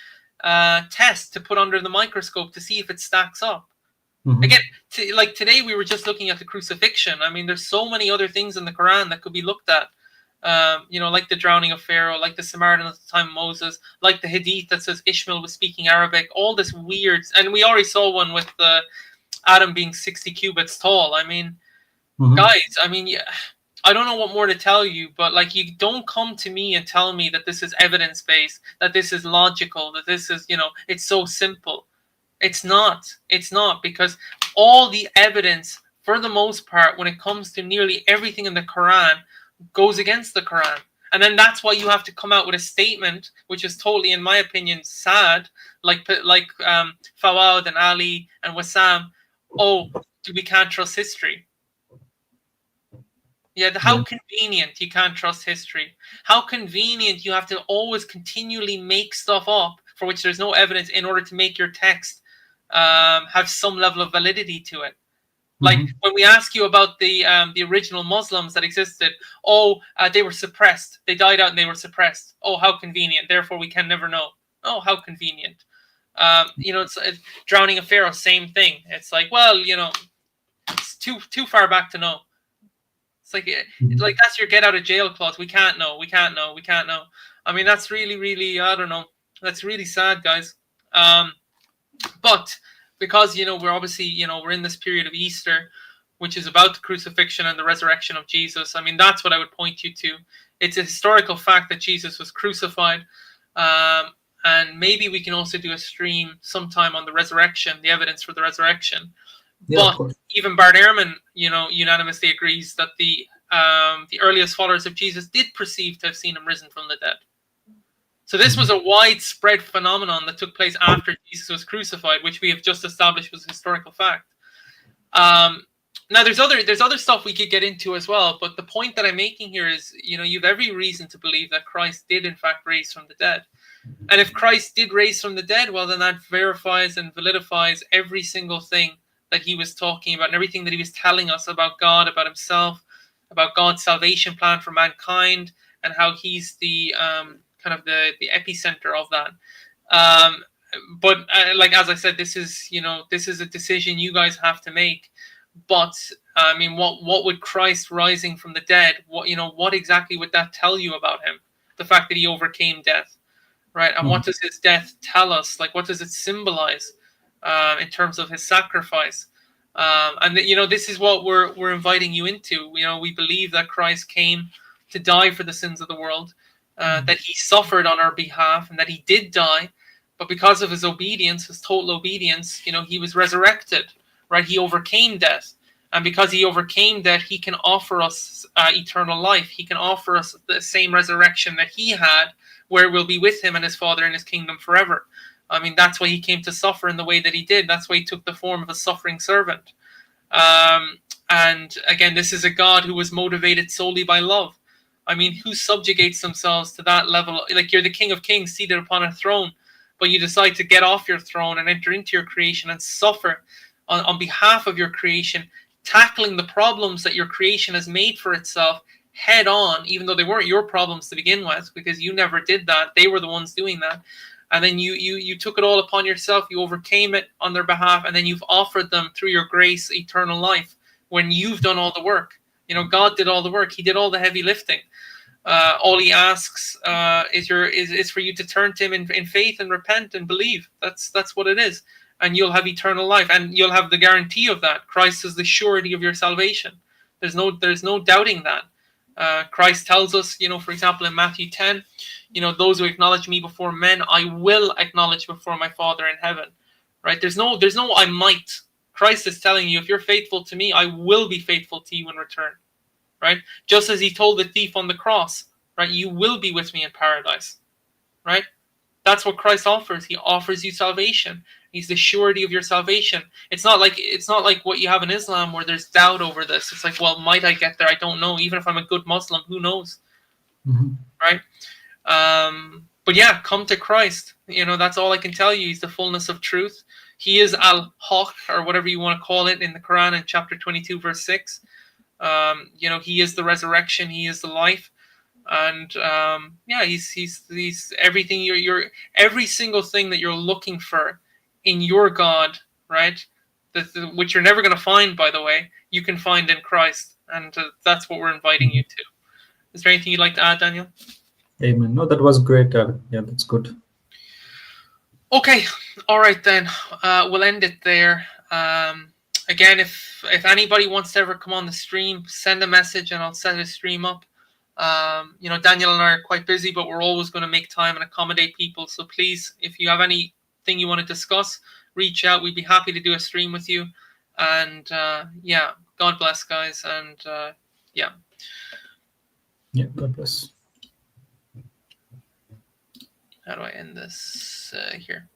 test, to put under the microscope to see if it stacks up. Mm-hmm. Again, like today we were just looking at the crucifixion. I mean, there's so many other things in the Quran that could be looked at. Like the drowning of Pharaoh, like the Samaritan at the time of Moses, like the Hadith that says Ishmael was speaking Arabic, all this weird. And we already saw one with Adam being 60 cubits tall. I mean, guys, I don't know what more to tell you, but like, you don't come to me and tell me that this is evidence-based, that this is logical, that this is, it's so simple. It's not, because all the evidence, for the most part, when it comes to nearly everything in the Quran, goes against the Quran. And then that's why you have to come out with a statement, which is totally, in my opinion, sad, like Fawad and Ali and Wassam, oh, we can't trust history. Yeah, how convenient you can't trust history. How convenient you have to always continually make stuff up for which there's no evidence in order to make your text have some level of validity to it. Like when we ask you about the original Muslims that existed, they were suppressed. They died out and they were suppressed. Oh, how convenient. Therefore, we can never know. Oh, how convenient. It's drowning of Pharaoh, same thing. It's like, well, it's too far back to know. It's like that's your get out of jail clause. We can't know. I mean, that's really, really, I don't know. That's really sad, guys. But because, we're obviously, we're in this period of Easter, which is about the crucifixion and the resurrection of Jesus. I mean, that's what I would point you to. It's a historical fact that Jesus was crucified. And maybe we can also do a stream sometime on the resurrection, the evidence for the resurrection. Yeah, but even Bart Ehrman, unanimously agrees that the earliest followers of Jesus did perceive to have seen him risen from the dead. So this was a widespread phenomenon that took place after Jesus was crucified, which we have just established was a historical fact. Now, there's other stuff we could get into as well, but the point that I'm making here is, you've every reason to believe that Christ did in fact raise from the dead. And if Christ did raise from the dead, well, then that verifies and validifies every single thing that he was talking about and everything that he was telling us about God, about himself, about God's salvation plan for mankind, and how he's the kind of the epicenter of that. But like, as I said, this is a decision you guys have to make. But I mean, what would Christ rising from the dead, what exactly would that tell you about him? The fact that he overcame death, right? And what does his death tell us? Like, what does it symbolize in terms of his sacrifice? And this is what we're inviting you into. We believe that Christ came to die for the sins of the world, that he suffered on our behalf, and that he did die. But because of his obedience, his total obedience, he was resurrected, right? He overcame death. And because he overcame death, he can offer us eternal life. He can offer us the same resurrection that he had, where we'll be with him and his Father in his kingdom forever. I mean, that's why he came to suffer in the way that he did. That's why he took the form of a suffering servant. And again, this is a God who was motivated solely by love. I mean, who subjugates themselves to that level? Like, you're the King of Kings seated upon a throne, but you decide to get off your throne and enter into your creation and suffer on behalf of your creation, tackling the problems that your creation has made for itself head on, even though they weren't your problems to begin with, because you never did that. They were the ones doing that. And then you took it all upon yourself. You overcame it on their behalf, and then you've offered them through your grace eternal life when you've done all the work. You know, God did all the work. He did all the heavy lifting. All he asks is for you to turn to him in faith and repent and believe. That's what it is. And you'll have eternal life, and you'll have the guarantee of that. Christ is the surety of your salvation. There's no doubting that. Christ tells us, you know, for example, in Matthew 10, you know, those who acknowledge me before men, I will acknowledge before my Father in heaven. Right? There's no I might. Christ is telling you, if you're faithful to me, I will be faithful to you in return. Right? Just as he told the thief on the cross, right? You will be with me in paradise. Right? That's what Christ offers. He offers you salvation. He's the surety of your salvation. It's not like what you have in Islam where there's doubt over this. It's like, well, might I get there? I don't know. Even if I'm a good Muslim, who knows? Mm-hmm. Right? But yeah, come to Christ. You know, that's all I can tell you. He's the fullness of truth. He is Al-Haq, or whatever you want to call it, in the Quran in chapter 22, verse 6. You know, he is the resurrection. He is the life. And yeah, he's everything. You're every single thing that you're looking for in your God, right? Which you're never going to find, by the way, you can find in Christ. And that's what we're inviting you to. Is there anything you'd like to add, Daniel? Amen. No, that was great. Yeah, that's good. Okay, all right then. We'll end it there. Again, if anybody wants to ever come on the stream, send a message and I'll set a stream up. You know, Daniel and I are quite busy, but we're always going to make time and accommodate people. So please, if you have anything you want to discuss, reach out. We'd be happy to do a stream with you. And yeah, God bless, guys. And yeah. Yeah, God bless. How do I end this here?